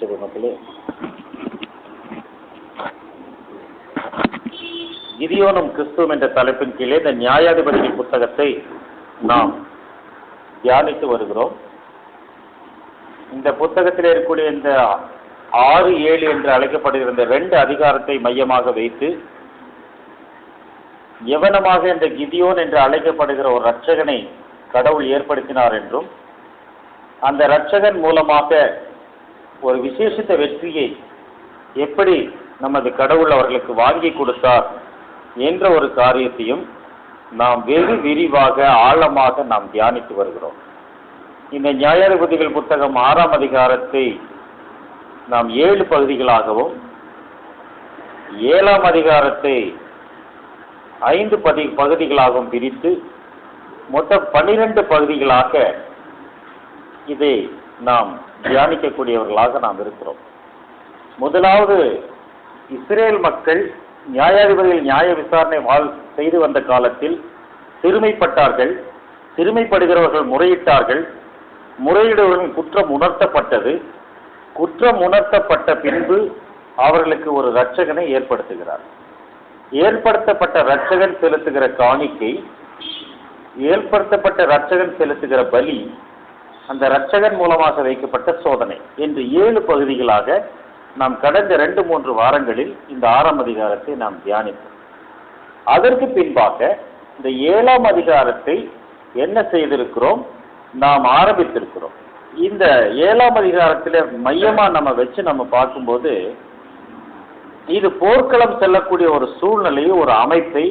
திருச்சபை மக்களே, கிதியோனும் கிறிஸ்துவும் என்ற தலைப்பின் கீழே இந்த நியாயாதிபதிகள் புத்தகத்தை நாம் தியானித்து வருகிறோம். இந்த புத்தகத்தில் இருக்கக்கூடிய இந்த 6, 7 என்று அழைக்கப்படுகிற இந்த 2 அதிகாரத்தை மையமாக வைத்து எவனமாக இந்த கிதியோன் என்று அழைக்கப்படுகிற ஒரு இரட்சகனை கடவுள் ஏற்படுத்தினார் என்றும், அந்த இரட்சகன் மூலமாக ஒரு விசேஷித்த வெற்றியை எப்படி நமது கடவுள் அவர்களுக்கு வாங்கி கொடுத்தார் என்ற ஒரு காரியத்தையும் நாம் வெகு விரிவாக ஆழமாக நாம் தியானித்து வருகிறோம். இந்த நியாயாதிபதிகள் புத்தகம் 6ஆம் அதிகாரத்தை நாம் 7 பகுதிகளாகவும், 7ஆம் அதிகாரத்தை 5 பகுதிகளாகவும் பிரித்து மொத்தம் 12 பகுதிகளாக இதை நாம் தியானிக்கக்கூடியவர்களாக நாம் இருக்கிறோம். முதலாவது, இஸ்ரேல் மக்கள் நியாயாதிபதிகள் நியாய விசாரணை செய்து வந்த காலத்தில் சிறுமைப்பட்டார்கள். சிறுமைப்படுகிறவர்கள் முறையிட்டார்கள். முறையிடுவர்கள் குற்றம் உணர்த்தப்பட்டது. குற்றம் உணர்த்தப்பட்ட பின்பு அவர்களுக்கு ஒரு இரட்சகனை ஏற்படுத்துகிறார். ஏற்படுத்தப்பட்ட இரட்சகன் செலுத்துகிற காணிக்கை, ஏற்படுத்தப்பட்ட இரட்சகன் செலுத்துகிற பலி, அந்த இரட்சகன் மூலமாக வைக்கப்பட்ட சோதனை என்று 7 பகுதிகளாக நாம் கடந்த 2-3 வாரங்களில் இந்த 6ஆம் அதிகாரத்தை நாம் தியானித்தோம். அதற்கு பின்பாக இந்த 7ஆம் அதிகாரத்தை என்ன செய்திருக்கிறோம், நாம் ஆரம்பித்திருக்கிறோம். இந்த 7ஆம் அதிகாரத்தில் மையமா நம்ம வச்சு நம்ம பார்க்கும்போது, இது போர்க்களம் செல்லக்கூடிய ஒரு சூழ்நிலையை, ஒரு அமைப்பை,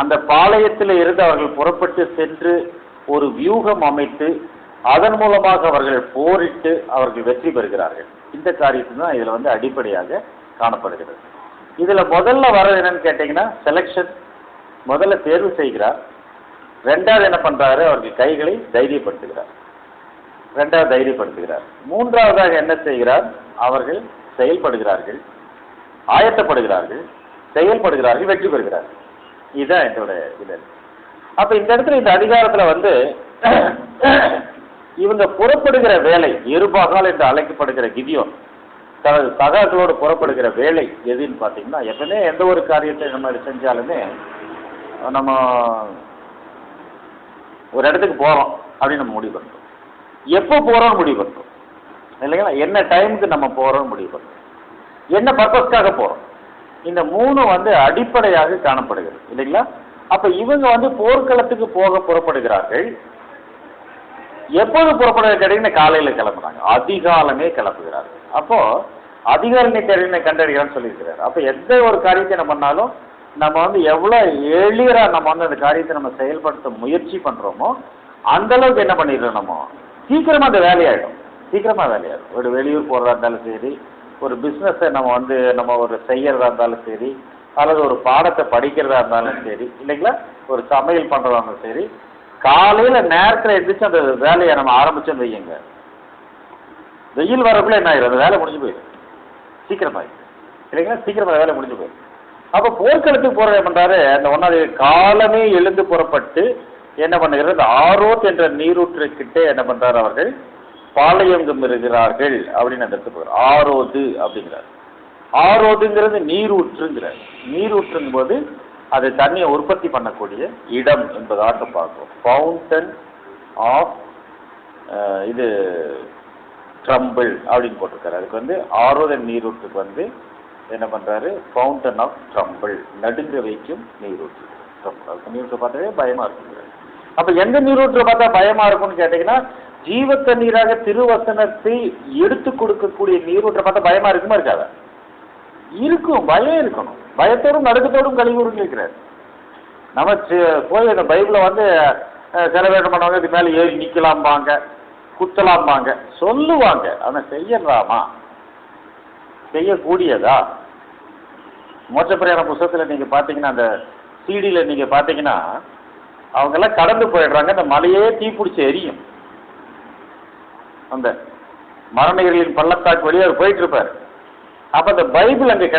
அந்த பாளையத்தில் இருந்து அவர்கள் புறப்பட்டு சென்று ஒரு வியூகம் அமைத்து அதன் மூலமாக அவர்கள் போரிட்டு அவர்கள் வெற்றி பெறுகிறார்கள். இந்த காரியத்தை தான் இதில் அடிப்படையாக காணப்படுகிறது. இதில் முதல்ல வர என்னன்னு கேட்டிங்கன்னா செலெக்ஷன். முதல்ல தேர்வு செய்கிறார். 2வது என்ன பண்ணுறாரு, அவர்கள் கைகளை தைரியப்படுத்துகிறார். 2வது தைரியப்படுத்துகிறார். 3வதாக என்ன செய்கிறார், அவர்கள் செயல்படுகிறார்கள், ஆயத்தப்படுகிறார்கள், செயல்படுகிறார்கள், வெற்றி பெறுகிறார்கள். இதுதான் என்னோட இது. அப்போ இந்த இடத்துல இந்த அதிகாரத்தில் இவங்க புறப்படுகிற வேலை, எருபாகால் என்று அழைக்கப்படுகிற கிதியோன் தனது சகாக்களோடு புறப்படுகிற வேலை எதுன்னு பார்த்தீங்கன்னா, எப்பவுமே எந்த ஒரு காரியத்தை நம்ம செஞ்சாலுமே நம்ம ஒரு இடத்துக்கு போகிறோம் அப்படின்னு நம்ம முடிவு பண்ணுறோம். எப்போ போகிறோம்னு முடிவு பண்ணுறோம் இல்லைங்களா? என்ன டைமுக்கு நம்ம போகிறோம்னு முடிவு பண்ணுறோம், என்ன பர்பஸ்க்காக போகிறோம். இந்த 3 அடிப்படையாக காணப்படுகிறது இல்லைங்களா? அப்போ இவங்க போர்க்களத்துக்கு போக புறப்படுகிறார்கள். எப்போது புறப்படுறது கேட்டீங்கன்னா, காலையில் கிளம்புறாங்க, அதிகாலமே கிளம்புகிறார்கள். அப்போ அதிகாலை தேர்வினை கண்டறிகிறான்னு சொல்லியிருக்கிறார். அப்போ எந்த ஒரு காரியத்தை நம்ம பண்ணாலும் நம்ம எவ்வளோ எளியராக நம்ம அந்த காரியத்தை நம்ம செயல்படுத்த முயற்சி பண்ணுறோமோ அந்த அளவுக்கு என்ன பண்ணிடுறோம், நம்ம சீக்கிரமாக அந்த வேலையாயிடும். சீக்கிரமாக வேலையாயிடும். ஒரு வெளியூர் போகிறதா இருந்தாலும் சரி, ஒரு பிஸ்னஸை நம்ம ஒரு செய்யறதா இருந்தாலும் சரி, அல்லது ஒரு பாடத்தை படிக்கிறதா இருந்தாலும் சரி இல்லைங்களா, ஒரு சமையல் பண்ணுறதா இருந்தாலும் சரி, காலையில் நேரத்தில் எழுந்திரிச்சு அந்த வேலையை நம்ம ஆரம்பிச்சோன்னு வையுங்க, வெயில் வரக்குள்ள என்ன ஆயிடும், அந்த வேலை முடிஞ்சு போயிடும். சீக்கிரமாயிடும் இல்லைங்களா? சீக்கிரமாக வேலை முடிஞ்சு போயிடும். அப்போ போர்க்களத்துக்கு போகிற என்ன பண்ணுறாரு, அந்த 1வது காலமே எழுந்து புறப்பட்டு என்ன பண்ணுகிறது, ஆரோத் என்ற நீரூற்றுக்கிட்டே என்ன பண்ணுறாரு, அவர்கள் பாளையங்கம் இருக்கிறார்கள் அப்படின்னு அந்த இடத்துக்கு போகிறார். ஆரோது அப்படிங்கிறார். ஆரோதுங்கிறது நீரூற்றுங்கிறார். நீரூற்றுங்கும் போது அது தண்ணியை உற்பத்தி பண்ணக்கூடிய இடம் என்பதாக பார்க்கிறோம். ஃபவுண்டன் ஆஃப் இது ட்ரம்பிள் அப்படின்னு போட்டிருக்காரு. அதுக்கு ஆரோதன் நீரூற்றுக்கு என்ன பண்ணுறாரு, ஃபவுண்டன் ஆஃப் ட்ரம்பிள், நடுங்க வைக்கும் நீரூற்று. நீரூற்றை பார்த்தாவே பயமாக இருக்குங்கிறாரு. அப்போ எந்த நீரூற்றை பார்த்தா பயமாக இருக்கும்னு கேட்டிங்கன்னா, ஜீவ தண்ணீராக திருவசனத்தை எடுத்து கொடுக்கக்கூடிய நீரூற்றை பார்த்தா பயமாக இருக்குமா இருக்காதா? இருக்கும், பயம் இருக்கணும். பயத்தோடும் நடுக்கத்தோடும் கழிவுறுன்னு இருக்கிறார். நம்ம போய் அந்த பைபிளை சில பேர் பண்ணுவாங்க, இது மேலே ஏறி நிற்கலாம்பாங்க, குத்தலாம்பாங்க, சொல்லுவாங்க. ஆனால் செய்யலாமா, செய்யக்கூடியதா? மோட்ச பிரயாண புத்தகத்தில் நீங்கள் பார்த்தீங்கன்னா, அந்த சிடியில் நீங்கள் பார்த்தீங்கன்னா, அவங்கெல்லாம் கடந்து போயிடுறாங்க. அந்த மலையே தீப்பிடிச்சி எரியும். அந்த மரணங்களின் பள்ளத்தாக்கு வழியாக அவர் போயிட்டு இருப்பார். அப்போ அந்த பைபிள் அங்கே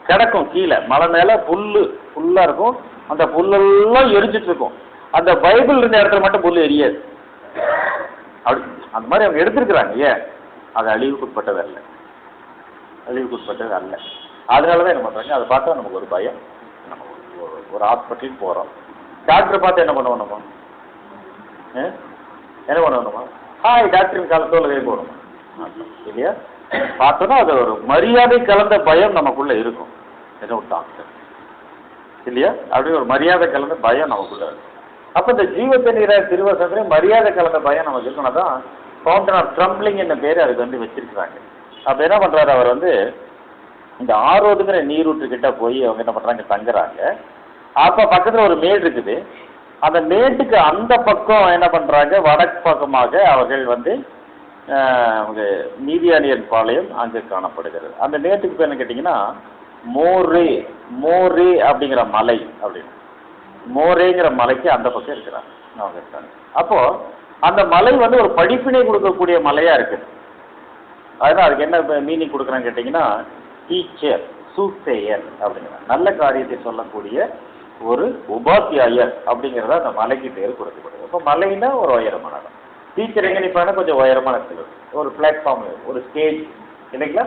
கிடக்கும் கீழே மலை மேலே ஃபுல்லாக இருக்கும். அந்த புல்லெல்லாம் எரிஞ்சிட்டு இருக்கும். அந்த பைபிள் இருந்த இடத்துல மட்டும் புல் எரியாது. அப்படி அந்த மாதிரி அவங்க எடுத்துருக்குறாங்க. ஏன் அது அழிவுக்குட்பட்டது அல்ல, அழிவுக்குட்பட்டது அல்ல. அதனால தான் என்ன பண்ணுறாங்க, அதை பார்த்தா நமக்கு ஒரு பயம். நம்ம ஒரு ஹாஸ்பிட்டலுக்கு போகிறோம், டாக்டரை பார்த்து என்ன பண்ணுவோம், என்ன பண்ணணுமா, ஹாய் டாக்டரின் காலத்தோடு கை போடணும் இல்லையா? பார்த்தோன்னா அது ஒரு மரியாதை கலந்த பயம் நமக்குள்ள இருக்கும். என்ன ஒரு டாக்டர் இல்லையா, அப்படி ஒரு மரியாதை கலந்த பயம் நமக்குள்ள இருக்கும். அப்போ இந்த ஜீவத்தண்ணீரை திருவசனத்திலே மரியாதை கலந்த பயம் நமக்கு இருக்கணும். தான் ஃபவுண்டன் ஆஃப் ட்ரம்பிளிங் என்ன பேர் அதுக்கு வந்து வச்சிருக்கிறாங்க. அப்போ என்ன பண்ணுறாரு, அவர் வந்து இந்த ஆரோதுங்கிற நீரூற்று கிட்ட போய் அவங்க என்ன பண்ணுறாங்க, தங்குறாங்க. அப்போ பக்கத்தில் ஒரு மேடு இருக்குது. அந்த மேட்டுக்கு அந்த பக்கம் என்ன பண்ணுறாங்க, வடக்கு பக்கமாக அவர்கள் வந்து மீதியானியன் பாளையம் அங்கே காணப்படுகிறது. அந்த மேட்டுக்கு பேர் என்ன கேட்டிங்கன்னா மோரே, மோரே அப்படிங்கிற மலை அப்படின்னு, மோரேங்கிற மலைக்கு அந்த பக்கம் இருக்கிறாங்க அவங்க இருக்காங்க. அப்போது அந்த மலை வந்து ஒரு படிப்பினை கொடுக்கக்கூடிய மலையாக இருக்குது. அதனால் அதுக்கு என்ன மீனிங் கொடுக்குறான்னு கேட்டிங்கன்னா டீச்சர், சூசேயர் அப்படிங்கிறாங்க, நல்ல காரியத்தை சொல்லக்கூடிய ஒரு உபாத்தியாயர் அப்படிங்கிறத அந்த மலைக்கு பேர் கொடுக்கப்படுது. இப்போ மலைன்னா ஒரு உயரமான இடம், டீச்சர் எங்கே நிற்பாங்கன்னா கொஞ்சம் உயரமான இடத்துல ஒரு பிளாட்ஃபார்ம், ஒரு ஸ்டேஜ் இல்லைங்களா?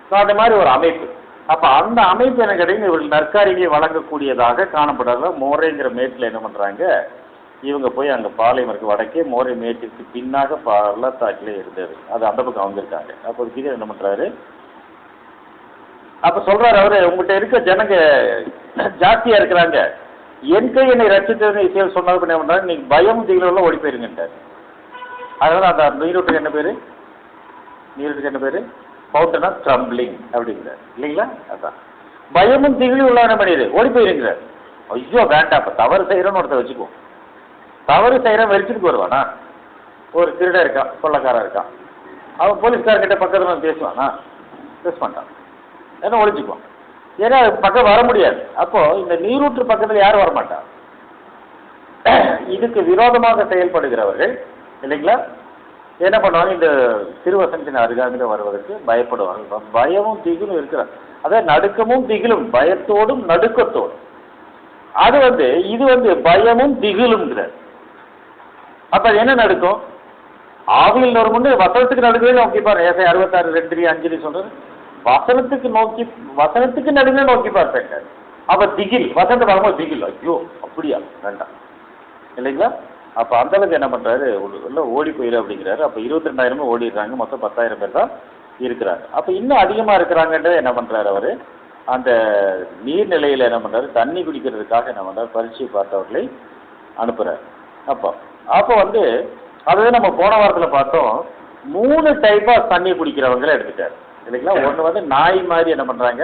ஸோ அந்த மாதிரி ஒரு அமைப்பு. அப்போ அந்த அமைப்பு என்ன கேட்டிங்கன்னா இவர்கள் நற்காரியை வழங்கக்கூடியதாக காணப்படுறாங்க. மோரேங்கிற மேட்டில் என்ன பண்ணுறாங்க, இவங்க போய் அங்கே பாளையம் இருக்கு வடக்கே, மோரை மேட்டிற்கு பின்னாக பள்ளத்தாக்கிலே இருந்தது, அது அந்த பக்கம் அவங்க இருக்காங்க. அப்போ கீழே என்ன பண்ணுறாரு, அப்போ சொல்கிறார் அவர், உங்கள்கிட்ட இருக்க ஜனங்க ஜாஸ்தியாக இருக்கிறாங்க, என் கை என்னை ரசித்ததுன்னு இசையில் சொன்னது என்ன பண்ணுறாங்க, நீங்கள் பயம் தீவிரம் ஓடி போயிருங்கன்ட்டார். அதனால் அந்த நீரூட்டுக்கு என்ன பேர், நீரூட்டுக்கு என்ன பேர், ஃபவுண்டன் ஆஃப் ட்ரம்பிளிங் அப்படிங்கிறார் இல்லைங்களா? அதான் பயமும் திகிலும் உள்ளான மனிதர் ஓடி போயிருங்கிறார். ஐயோ வேண்டாம், இப்போ தவறு செய்கிறோன்னு ஒருத்தர் வச்சுக்குவோம், தவறு செய்கிறோம் வெறிச்சுட்டு வருவானா, ஒரு திருடன் இருக்கான், கொள்ளக்காரன் இருக்கான், அவன் போலீஸ்காரர்கிட்ட பக்கத்தில் பேசுவானா, பேச மாட்டான், ஏன்னா ஒழிச்சுக்குவான், ஏன்னா பக்கம் வர முடியாது. அப்போது இந்த நீரூற்று பக்கத்தில் யாரும் வரமாட்டான். இதுக்கு விரோதமாக செயல்படுகிறவர்கள் இல்லைங்களா என்ன பண்ணுவாங்க, இந்த திருவசனத்தின் அருகாமையில் வருவதற்கு பயப்படுவாங்க. பயமும் திகிலும் இருக்கிறார், அதாவது நடுக்கமும் திகிலும், பயத்தோடும் நடுக்கத்தோடும். அது வந்து இது வந்து பயமும் திகிலும்ங்கிறார். அப்போ அது என்ன நடுக்கும், ஆவியில் வருமுன்னு வசனத்துக்கு நடுக்கவே நோக்கிப்பார். ஏசை 66:2-5 சொல்றது வசனத்துக்கு நோக்கி, வசனத்துக்கு நடுவே நோக்கி பார்ப்பேங்க. அப்போ திகில், வசனத்தை வரும்போது திகில், ஐயோ அப்படியா வேண்டாம் இல்லைங்களா? அப்போ அந்தளவுக்கு என்ன பண்ணுறாரு, உள்ள ஓடி போயிரு அப்படிங்கிறாரு. அப்போ 22,000 ஓடிடுறாங்க, மொத்தம் 10,000 பேர் தான் இருக்கிறாங்க. அப்போ இன்னும் அதிகமாக இருக்கிறாங்கன்றது என்ன பண்ணுறாரு அவர், அந்த நீர்நிலையில் என்ன பண்ணுறாரு, தண்ணி குடிக்கிறதுக்காக என்ன பண்ணுறாரு, பரீட்சை பார்த்தவர்களை அனுப்புகிறார். அப்போ வந்து அதுவே நம்ம போன வாரத்தில் பார்த்தோம், 3 டைப்பாக தண்ணி குடிக்கிறவங்களை எடுத்துட்டார் இல்லைங்களா? ஒன்று வந்து நாய் மாதிரி என்ன பண்ணுறாங்க,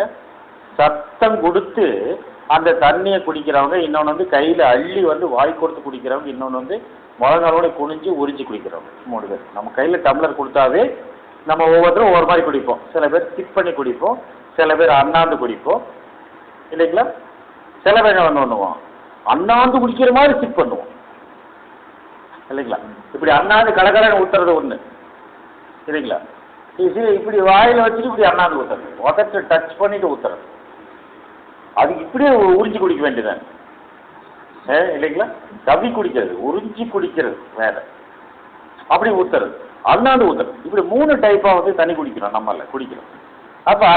சத்தம் கொடுத்து அந்த தண்ணியை குடிக்கிறவங்க, இன்னொன்று வந்து கையில் அள்ளி வந்து வாய் கொடுத்து குடிக்கிறவங்க, இன்னொன்று வந்து முழங்காலோட குனிஞ்சு உறிஞ்சி குடிக்கிறவங்க. 3 பேர். நம்ம கையில் டம்ளர் கொடுத்தாவே நம்ம ஒவ்வொருத்தரும் ஒவ்வொரு மாதிரி குடிப்போம். சில பேர் ஸ்டிக் பண்ணி குடிப்போம், சில பேர் அண்ணாந்து குடிப்போம் இல்லைங்களா? சில பேர் என்ன பண்ணுவோம், அண்ணாந்து குடிக்கிற மாதிரி ஸ்டிக் பண்ணுவோம் இல்லைங்களா? இப்படி அண்ணாந்து கடற்கரைன்னு ஊற்றுறது ஒன்று இல்லைங்களா? இப்படி வாயில் வச்சுட்டு இப்படி அண்ணாந்து ஊற்றுறது, உதட்டு டச் பண்ணிட்டு ஊற்றுறது, அதுக்கு இப்படியே உறிஞ்சி குடிக்க வேண்டியதான் இல்லைங்களா? தவி குடிக்கிறது, உறிஞ்சி குடிக்கிறது வேற, அப்படி ஊற்றுறது, அண்ணாந்து ஊற்றுறது, இப்படி 3 டைப்பாக வந்து தண்ணி குடிக்கிறோம், நம்மள குடிக்கிறோம். அப்போ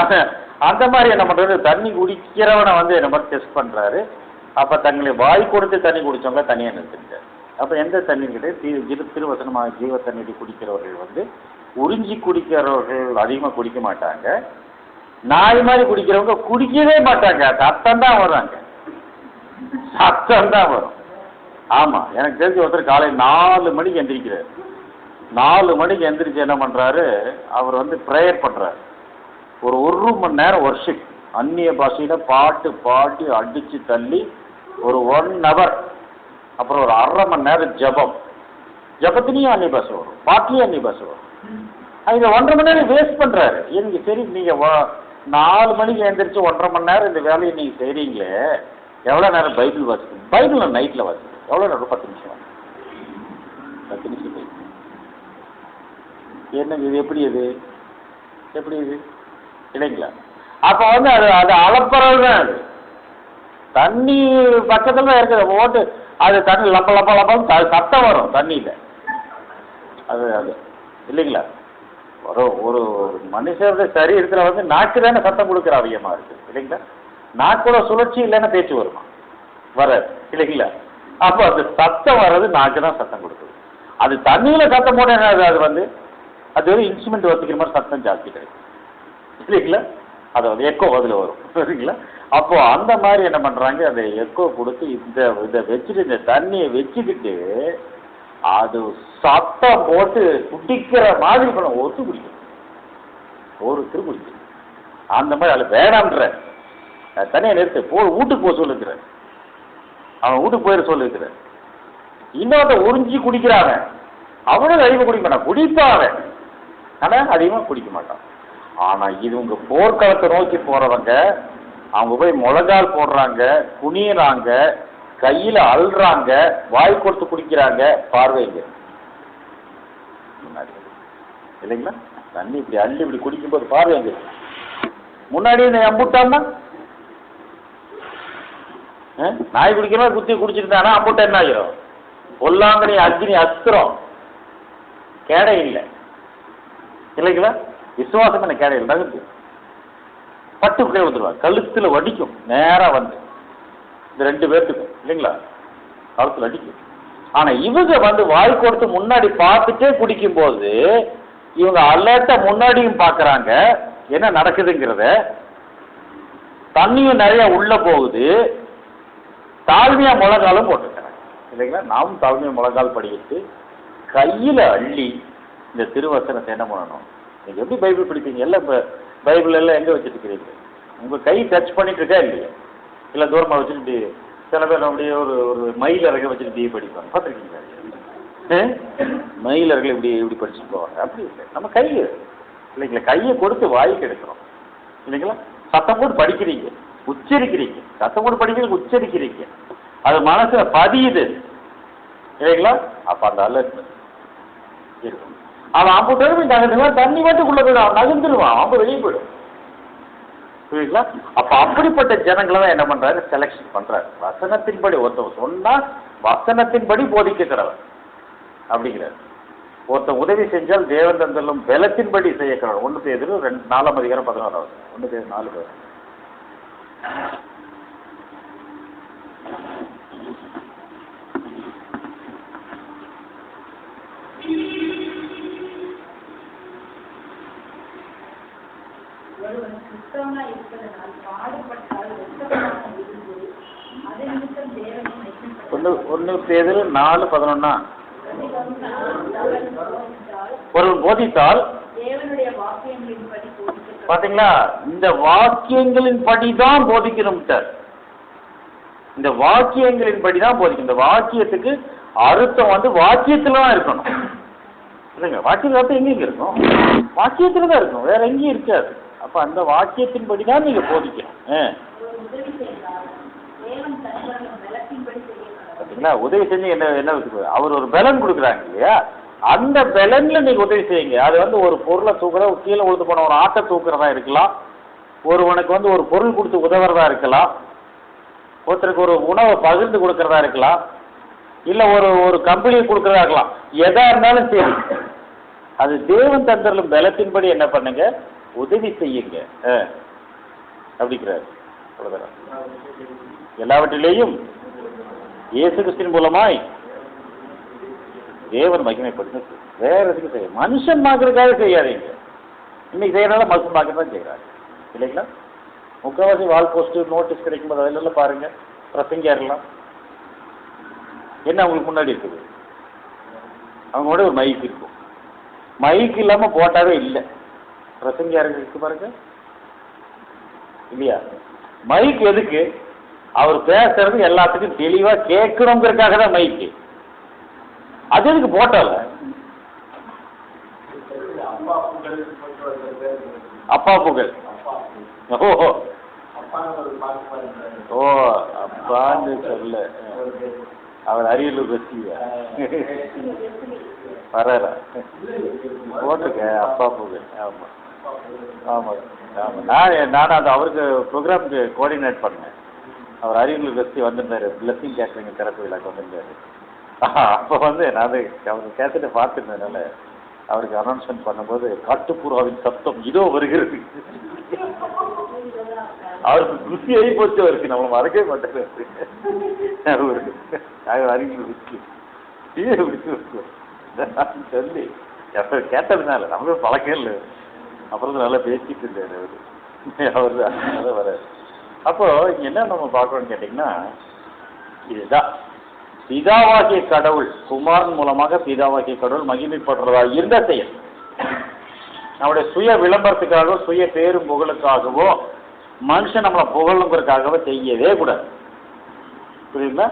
அந்த மாதிரி என்ன பண்ணுறது, தண்ணி குடிக்கிறவனை வந்து என்ன மாதிரி டெஸ்ட் பண்ணுறாரு. அப்போ தங்களை வாய் கொடுத்து தண்ணி குடித்தவங்க தனியாக நிறுத்திட்டார். அப்போ எந்த தண்ணி கிட்டே திருவசனமாக ஜீவ தண்ணீர் குடிக்கிறவர்கள் வந்து உறிஞ்சி குடிக்கிறவர்கள் அதிகமாக குடிக்க மாட்டாங்க. நாய் மாதிரி குடிக்கிறவங்க குடிக்கவே மாட்டாங்க, சத்தம் தான் வர்றாங்க, சத்தம் தான் வரும். ஆமாம், எனக்கு தெரிஞ்ச ஒருத்தர் காலையில் 4 மணிக்கு எந்திரிக்கிறார். 4 மணிக்கு எந்திரிச்சு என்ன பண்ணுறாரு, அவர் வந்து ப்ரேயர் பண்ணுறாரு. ஒரு 1 மணி நேரம் ஒர்ஷிப், அந்நிய பாஷையில் பாட்டு பாடி அடித்து தள்ளி ஒரு 1 ஹவர், அப்புறம் ஒரு 1/2 மணி நேரம் ஜபம். ஜபத்துலேயும் அந்நிய பாஷை வரும், பாட்டிலையும் அந்நிய பாஷை வரும். இதை 1.5 மணி நேரம் வேஸ்ட் பண்ணுறாரு. எனக்கு சரி, நீங்கள் 4 மணிக்கு எழுந்திரிச்சு 1.5 மணி நேரம் இந்த வேலையை நீங்கள் செய்கிறீங்களே, எவ்வளோ நேரம் பைபிள் வாசிக்கணும்? பைபிள் நான் நைட்டில் வாசிக்கணும், எவ்வளோ நேரம்? 10 நிமிஷம், 10 நிமிஷம் பைபிள். என்னங்க இது, எப்படி இது, எப்படி இது இல்லைங்களா? அப்போ வந்து அது அளப்பறது தான். அது தண்ணி பக்கத்தில் தான் இருக்குது, ஓட்டு அது தண்ணி லப்ப லப்ப லப்பம் சத்தம் வரும் தண்ணியில், அது இல்லைங்களா? ஒரு ஒரு மனுஷருடைய சரீரத்தில் வந்து நாக்கு தானே சத்தம் கொடுக்குற அவயமாக இருக்குது இல்லைங்களா? நாக்கோட சுழற்சி இல்லைன்னா பேச்சு வருமா? வராது இல்லைங்களா? அப்போ அது சத்தம் வர்றது நாக்கு தான் சத்தம் கொடுக்குது. அது தண்ணியில் சத்தம் போட அது வந்து அது ஒரு இன்ஸ்ட்ருமெண்ட் வச்சுக்கிற மாதிரி சத்தம் ஜாஸ்தி கிடைக்கும் இல்லைங்களா? அது வந்து எக்கோ அதில் வரும் சரிங்களா? அப்போ அந்த மாதிரி என்ன பண்ணுறாங்க, அந்த எக்கோ கொடுத்து இதை வச்சுட்டு இந்த தண்ணியை வச்சுக்கிட்டு அது சத்தம் போட்டு குடிக்கிற மாதிரி பண்ண ஒருத்தர் குடிக்கும், ஒருத்தர் குடிக்கும். அந்த மாதிரி அது வேணாம்ன்ற தனியாக நிறுத்து வீட்டுக்கு போக சொல்லிருக்கிற, அவன் வீட்டுக்கு போயிட சொல்லிருக்கிற. இன்னொருத்த உறிஞ்சி குடிக்கிறாங்க, அவனும் அதிகமாக குடிக்க மாட்டான், குடிப்பான் ஆனால் அதிகமாக குடிக்க மாட்டான். ஆனால் இது உங்க போர்க்களத்தை நோக்கி போறவங்க அவங்க போய் முழங்கால் போடுறாங்க, குனியறாங்க, கையில் அள்ளுறாங்க, வாய் கொடுத்து குடிக்கிறாங்க. பார்வைங்க முன்னாடி இல்லைங்களா? தண்ணி இப்படி அள்ளி இப்படி குடிக்கும்போது பார்வைங்க முன்னாடி அம்புட்டான்னா நாய் குடிக்கிற குத்தி குடிச்சிருந்தானா அம்புட்டா என்ன ஆகிரும்? பொல்லாங்கனி அக்னி அஸ்திரம் கேடை இல்லை இல்லைங்களா? விசுவாசம் என்ன கேடை இல்லை, நகுத்து பட்டு கை வந்துடுவாங்க, கழுத்தில் வடிக்கும் நேராக வந்து இந்த ரெண்டு பேர்த்துக்கும் இல்லைங்களா? கழுத்தில் அடிக்கும். ஆனால் இவங்க வந்து வாய் கொடுத்து முன்னாடி பார்த்துட்டே குடிக்கும்போது இவங்க அலர்ட்டா முன்னாடியும் பார்க்குறாங்க என்ன நடக்குதுங்கிறத, தண்ணியும் நிறைய உள்ள போகுது, தாழ்மையாக முழங்காலும் போட்டுக்கிறாங்க இல்லைங்களா? நாமும் தாழ்மையாக முழங்கால் படிக்கிட்டு கையில் அள்ளி இந்த திருவசனத்தை என்ன பண்ணணும்? நீங்கள் எப்படி பைபிள் படிப்பீங்க? எல்லாம் இப்போ பைபிள் எல்லாம் எங்கே வச்சுட்டு இருக்கிறீங்க? உங்கள் கை டச் பண்ணிட்டு இருக்கா இல்லையா? இல்லை தூரமாக வச்சுட்டு சில பேர் அப்படியே ஒரு ஒரு மயில் இறக வச்சுட்டு இப்படியே படிப்பாங்க, பார்த்துருக்கீங்களா? மயில் இறகை இப்படி இப்படி படிச்சுட்டு போவாங்க. அப்படி இல்லை, நம்ம கை இல்லைங்களா? கையை கொடுத்து வாய்க்கு எடுக்கிறோம் இல்லைங்களா? சத்தம் போட்டு படிக்கிறீங்க, உச்சரிக்கிறீங்க, சத்தம் போட்டு படிக்கிறீங்க, உச்சரிக்கிறீங்க, அது மனசுல பதியுது இல்லைங்களா? அப்போ அந்த அலர்ட் இருக்கும். அவன் அம்பு நகர்ந்துருவான், தண்ணி மட்டுக்குள்ள போயிடும், அவன் நகர்ந்துருவான், அவன் வெளியே போயிடும் புரியுங்களா? அப்போ அப்படிப்பட்ட ஜனங்களை தான் என்ன பண்றாரு, செலக்ஷன் பண்றாரு. வசனத்தின்படி ஒருத்தவன் சொன்னா வசனத்தின்படி போதிக்கிறவர் அப்படிங்கிறார். ஒருத்தன் உதவி செஞ்சால் தேவன் தந்தலும் பலத்தின்படி செய்யக்கிறார். 1 பேதுரு 4:11 1 பேர் 4 பேர். ஒன்று பேதுரு 4:11 ஒரு போதித்தால் பாத்தீங்களா? இந்த வாக்கியங்களின் படிதான் போதிக்கணும். இந்த வாக்கியங்களின் படிதான் போதிக்கணும். இந்த வாக்கியத்துக்கு அர்த்தம் வந்து வாக்கியத்துல தான் இருக்கணும் இல்லைங்க? வாக்கியத்துல அர்த்தம் எங்க இருக்கும்? வாக்கியத்துல தான் இருக்கும், வேற எங்கேயும் இருக்காது. அப்ப அந்த வாக்கியத்தின் படிதான் நீங்க போதிக்கணும். பார்த்தீங்களா? உதவி செஞ்சு என்ன அவர் ஒரு பலன் கொடுக்குறாங்க இல்லையா? அந்த பலன்ல நீங்க உதவி செய்யுங்க. அது வந்து ஒரு பொருளை தூக்குற, கீழே உழுது போன ஒரு ஆட்டை தூக்குறதா இருக்கலாம், ஒருவனுக்கு வந்து ஒரு பொருள் கொடுத்து உதவுறதா இருக்கலாம், ஒருத்தருக்கு ஒரு உணவை பகிர்ந்து கொடுக்கறதா இருக்கலாம், இல்லை ஒரு ஒரு கம்பெனியை கொடுக்கறதா இருக்கலாம். எதா இருந்தாலும் சரி, அது தேவன் தந்தரிலும் பலத்தின்படி என்ன பண்ணுங்க, உதவி செய்யுங்க அப்படிங்கிறார். எல்லாவற்றிலேயும் இயேசு கிறிஸ்துவின் மூலமாய் தேவன் மகிமைப்படுத்த வேற எதுக்கு செய்ய, மனுஷன் பார்க்கறதுக்காக செய்யாதீங்க. இன்னைக்கு செய்யறதால மனுஷன் பார்க்க தான் செய்யறாங்க இல்லைங்களா? முக்கால்வாசி வால் போஸ்ட் நோட்டீஸ் கிடைக்கும்போது அதெல்லாம் பாருங்க, பிரசங்கியாரெல்லாம் என்ன அவங்களுக்கு முன்னாடி இருக்குது, அவங்களோட ஒரு மைக் இருக்கும். மைக் இல்லாம போட்டாவே இல்லை. பிரசங்கியாருக்கு இருக்கு பாருங்க இல்லையா? மைக் எதுக்கு? அவர் பேசுறது எல்லாத்துக்கும் தெளிவா கேட்கணுங்கிறதுக்காக தான் மைக்கு. அது எதுக்கு போட்டால? அப்பா புகழ். ஓஹோ ஓ அப்பான்னு சொல்ல, அவர் அரியலூர் ரசிகா வர்றாரா? போட்டிருக்க அப்பா புகழ். ஆமா ஆமா ஆமா, நானும் அது அவருக்கு ப்ரோக்ராமுக்கு கோஆர்டினேட் பண்ணேன். அவர் அரியலூர் ரசி வந்திருந்தாரு, பிளஸிங் கேட்டரிங் திறப்பு விழாக்கு வந்திருந்தாரு. அப்போ வந்து நான் அவர் கேசட்டை பார்த்துருந்ததுனால அவருக்கு அனௌன்ஸ்மெண்ட் பண்ணும்போது காட்டுப்புறாவின் சத்தம் இதோ வருகிறது. அவருக்கு குசி ஆகி போச்சு, அவருக்கு நம்மளை மறக்கவே மாட்டேன் சொல்லி கேட்டதுனால நமக்கு பழக்கம் இல்லை. அப்புறம் நல்லா பேசிட்டு இருந்தாரு அவரு அவரு வர. அப்போ இங்க என்ன நம்ம பார்க்கணும்னு கேட்டீங்கன்னா, இதுதான் பிதாவாகிய கடவுள் குமாரன் மூலமாக பிதாவாகிய கடவுள் மகிமைப்படுறதா இருந்த செயல். நம்முடைய சுய விளம்பரத்துக்காகவோ சுய பேரும் புகழுக்காகவோ மனுஷன் நம்மளை புகழுங்கிறதுக்காகவோ செய்யவே கூடாது. புரியுங்களா?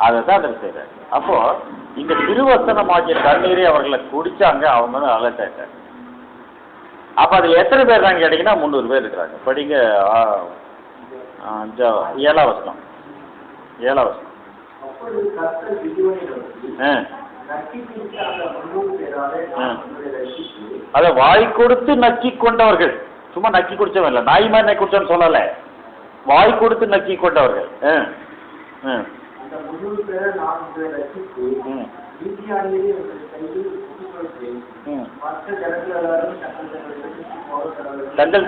அதை தான் அதை செய்யறாரு. அப்போ இந்த திருவசனமாகிய தண்ணீரை அவர்களை குடிச்சாங்க, அவங்க வந்து அலர்ட் ஆயிட்டாங்க. அப்ப அது எத்தனை பேர் தான் கேட்டீங்கன்னா 300 பேர் இருக்கிறாங்க. படிங்க 7ஆம் வசனம். 7ஆம் வசனம். அதை வாய் கொடுத்து நக்கி கொண்டவர்கள், சும்மா நக்கி குடிச்சவன் இல்லை, நாய் மாதிரி நக்கி குடிச்சோன்னு சொல்லல, வாய் கொடுத்து நக்கி கொண்டவர்கள். தங்கள்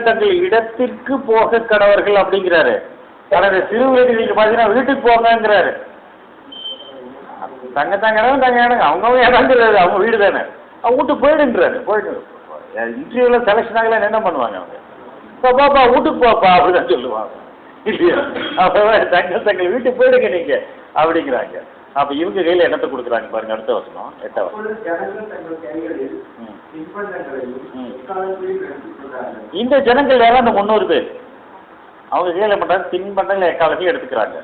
தங்கள் இடத்திற்கு போக கடவர்கள் அப்படிங்கிறாரு. தனது சிறு வயது நீங்க பாத்தீங்கன்னா வீட்டுக்கு போங்கிறாரு. தங்க இடம் அவங்க இடங்கிறாரு, அவங்க வீடு தானே, அவங்க வீட்டுக்கு போயிடுன்றாரு. போயிட்டு இன்டர்வியூல செலக்ஷன் ஆகல என்ன பண்ணுவாங்க அவங்க? பாப்பா வீட்டுக்கு போப்பா அப்படிதான் சொல்லுவாங்க இல்லையா? அப்ப தங்கள் வீட்டுக்கு போயிடுங்க நீங்க அப்படிங்கிறாங்க. அப்ப இவங்க கையில என்னத்தை கொடுக்குறாங்க பாருங்க. அடுத்த வசனம் 8ஆம். இந்த ஜனங்கள் யாரும் அந்த 300 பேர் அவங்க கையில பண்றாங்க, தின்பண்டங்கள் எக்காலத்தையும் எடுத்துக்கிறாங்க.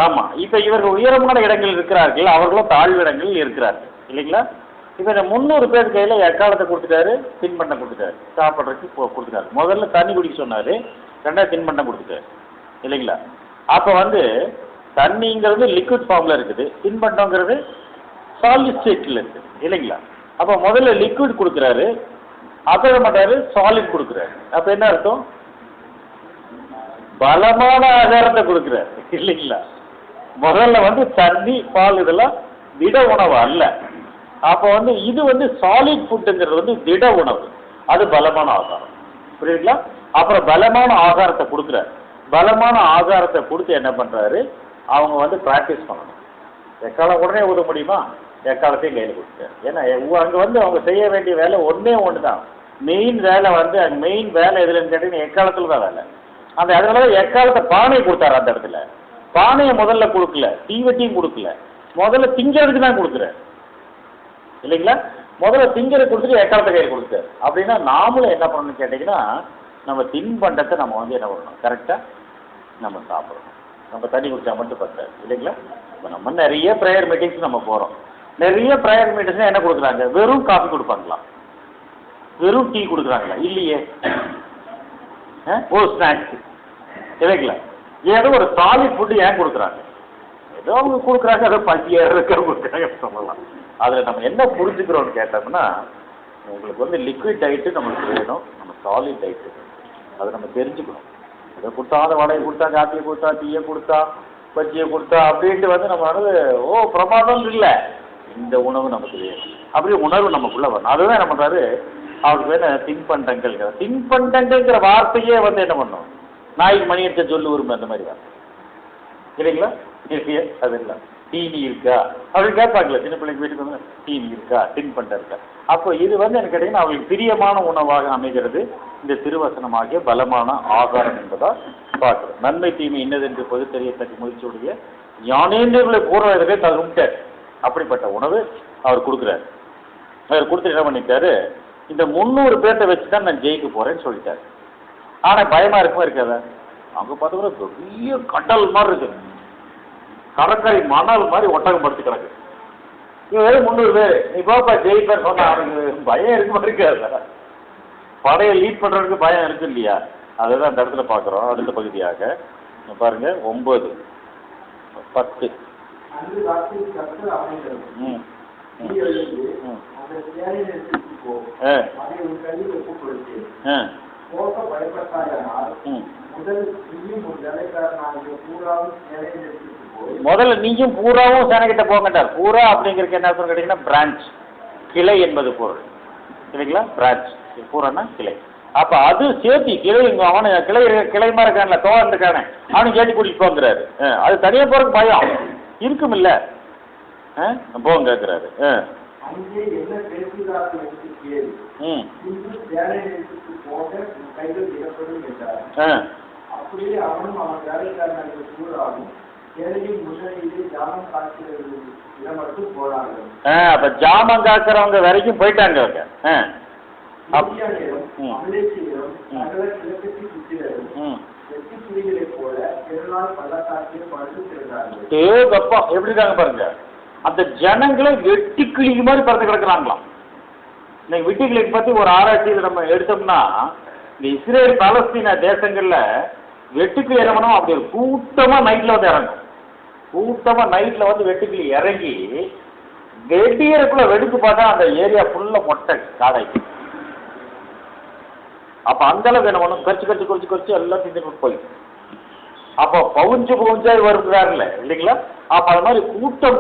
ஆமா, இப்ப இவர்கள் உயரமான இடங்கள் இருக்கிறார்கள், அவர்களும் தாழ்வு இடங்களில் இருக்கிறார்கள் இல்லைங்களா? இப்ப இந்த 300 பேர் கையில எக்காலத்தை கொடுத்துட்டாரு, தின்பண்டம் கொடுத்துட்டாரு, சாப்பிட்றதுக்கு கொடுத்துட்டாரு. முதல்ல தண்ணி குடிக்க சொன்னாரு, 2வது தின்பண்டம் கொடுத்துட்டாரு இல்லைங்களா? அப்ப வந்து தண்ணிங்கிறது லிக்விட் ஃபார்ம்ல இருக்குது, தின்பண்டம்ங்கிறது சாலிட் ஸ்டேட்ல இருக்குது இல்லைங்களா? அப்ப முதல்ல லிக்விட் கொடுக்குறாரு, அப்புறம் மாட்டாரு சாலிட் கொடுக்குறாரு. அப்ப என்ன அர்த்தம்? பலமான ஆகாரத்தை கொடுக்குறாரு இல்லைங்களா? முதல்ல வந்து தண்ணி பால் இதெல்லாம் திட உணவு அல்ல. அப்போ வந்து இது வந்து சாலிட் ஃபுட்டுங்கிறது வந்து திட உணவு, அது பலமான ஆகாரம். புரியுதுங்களா? அப்புறம் பலமான ஆகாரத்தை கொடுக்குறாரு. பலமான ஆகாரத்தை கொடுத்து என்ன பண்றாரு, அவங்க வந்து பிராக்டிஸ் பண்ணணும். எக்காலம் உடனே ஊத முடியுமா? எக்காலத்தையும் கையில் கொடுத்தாரு. ஏன்னா அங்கே வந்து அவங்க செய்ய வேண்டிய வேலை ஒன்று தான். மெயின் வேலை வந்து மெயின் வேலை எதுலன்னு கேட்டீங்கன்னா எக்காலத்தில் தான் வேலை. அந்த அதனால எக்காலத்தை பானையை கொடுத்தாரு. அந்த இடத்துல பானையை முதல்ல கொடுக்கல, தீவட்டியும் கொடுக்கல, முதல்ல திங்கிறதுக்கு தான் கொடுக்குறாரு இல்லைங்களா? முதல்ல திங்கரை கொடுத்துட்டு எக்காலத்தை கையில் கொடுத்தாரு. அப்படின்னா நாமளும் என்ன பண்ணணும்னு கேட்டிங்கன்னா, நம்ம தின்பண்டத்தை நம்ம வந்து என்ன பண்ணணும், கரெக்டாக நம்ம சாப்பிடணும். நம்ம தண்ணி குடிச்சா மட்டும் பத்தாது இல்லைங்களா? இப்போ நம்ம நிறைய ப்ரேயர் மீட்டிங்ஸ் நம்ம போகிறோம். நிறைய ப்ரேயர் மீட்டிங்ஸ் என்ன கொடுக்குறாங்க? வெறும் காஃபி கொடுப்பாங்களா? வெறும் டீ கொடுக்குறாங்களா? இல்லையே. ஒரு ஸ்நாக்ஸ் இல்லைங்களா? ஏதோ ஒரு சாலிட் ஃபுட்டு ஏன் கொடுக்குறாங்க? ஏதோ அவங்க கொடுக்குறாங்க, ஏதோ பசியாக கொடுக்குறாங்க சொல்லலாம். அதில் நம்ம என்ன புரிஞ்சுக்கிறோம்னு கேட்டோம்னா, உங்களுக்கு வந்து லிக்விட் டயட்டு நம்மளுக்கு வேணும், நம்ம சாலிட் டயட்டு அதை நம்ம தெரிஞ்சுக்கணும். இதை கொடுத்தா, அதை வடையை கொடுத்தா, காப்பியை கொடுத்தா, டீயை கொடுத்தா, பஜ்ஜியை கொடுத்தா அப்படின்ட்டு வந்து நம்ம வந்து பிரமாதம் இல்லை. இந்த உணவு நமக்கு வேணும், அப்படி உணர்வு நமக்குள்ள வரணும். அதுதான் என்ன பண்ணுறாரு, அவருக்கு வேணும் தின்பண்டங்கள். தின்பண்டங்கள்ங்கிற வார்த்தையே வந்து என்ன பண்ணும், நாய்க்கு மணி எடுத்த சொல்லு உரிமை அந்த மாதிரி வார்த்தை இல்லைங்களா? அது இல்லை. தீனி இருக்கா அப்படின்னு கேட்பாங்களே சின்ன பிள்ளைங்க வீட்டுக்கு வந்து, தீனி இருக்கா, தின்பண்டம் இருக்கா. அப்போ இது வந்து எனக்கு கேட்டீங்கன்னா அவங்களுக்கு பிரியமான உணவாக அமைகிறது இந்த திருவசனமாகிய பலமான ஆகாரம் என்பதா பார்க்குறோம். நன்மை தீமை இன்னதென்று பொது தெரியத்தக்க முயற்சியுடைய ஞானேந்திரர்களை பூர்வதற்கே தகுந்த அப்படிப்பட்ட உணவு அவர் கொடுக்குறாரு. அவர் கொடுத்து என்ன பண்ணிட்டாரு, இந்த 300 பேர்த்த வச்சு தான் நான் ஜெயிக்க போறேன்னு சொல்லிட்டாரு. ஆனால் பயமா இருக்குமா இருக்காதா? அவங்க பார்த்தோம்னா பெரிய கடல் மாதிரி இருக்கு, கடற்கரை மணல் மாதிரி ஒட்டகம் படுத்து கிடக்கு. இவன் 300 பேர் நீ பாப்பா ஜெயிப்பேன்னு சொன்னா அவனுக்கு பயம் இருக்குமா இருக்காதா? படையை லீட் பண்றதுக்கு பயம் இருக்கு இல்லையா? அதுதான் அந்த இடத்துல பார்க்குறோம். அடுத்த பகுதியாக பாருங்க 9, 10. முதல்ல நீயும் பூராவும் சேனைகிட்ட போங்கட்டார். பூரா அப்படிங்கிறதுக்கு என்ன அர்த்தம் கேட்டீங்கன்னா பிரான்ச், கிளை என்பது பொருள் இல்லைங்களா? பிரான்ச் பூரான்னா கிளை. அப்ப அது சேர்த்தி கிளை அவனை கிளை மாதிரி இருக்கான்ல, தோழன் இருக்கானே, அவனும் சேர்த்து கூட்டிட்டு போங்கிறாரு. அது தனியா போறதுக்கு பயம் இருக்கும் இல்ல, போங்க கேட்கிறாரு. அப்ப ஜாமம் காக்கிறவங்க வரைக்கும் போயிட்டாங்க அவங்க. எப்படி இருக்காங்க பாருங்க, அந்த ஜனங்களை வெட்டி கிளிக்கு மாதிரி பறந்து கிடக்குறாங்களாம். இன்னைக்கு வெட்டி கிளிக்கு பத்தி ஒரு ஆராய்ச்சியில் நம்ம எடுத்தோம்னா, இந்த இஸ்ரேல் பாலஸ்தீன தேசங்கள்ல வெட்டுக்கிளி இறங்கணும், அப்படி ஒரு கூட்டமா நைட்ல வந்து இறங்கும். கூட்டமா நைட்ல வந்து வெட்டுக்கிளி இறங்கி வெடியறக்குள்ள வெடிச்சு பார்த்தா அந்த ஏரியா ஃபுல்லா மொட்டை காடாய்க்கு. அப்ப அந்த அளவுக்கு என்ன பண்ணும், கரிச்சு எல்லாம் தின்னு போய் அப்போ பவுஞ்சாய் வருகிறாருல்ல இல்லைங்களா? அப்ப அது மாதிரி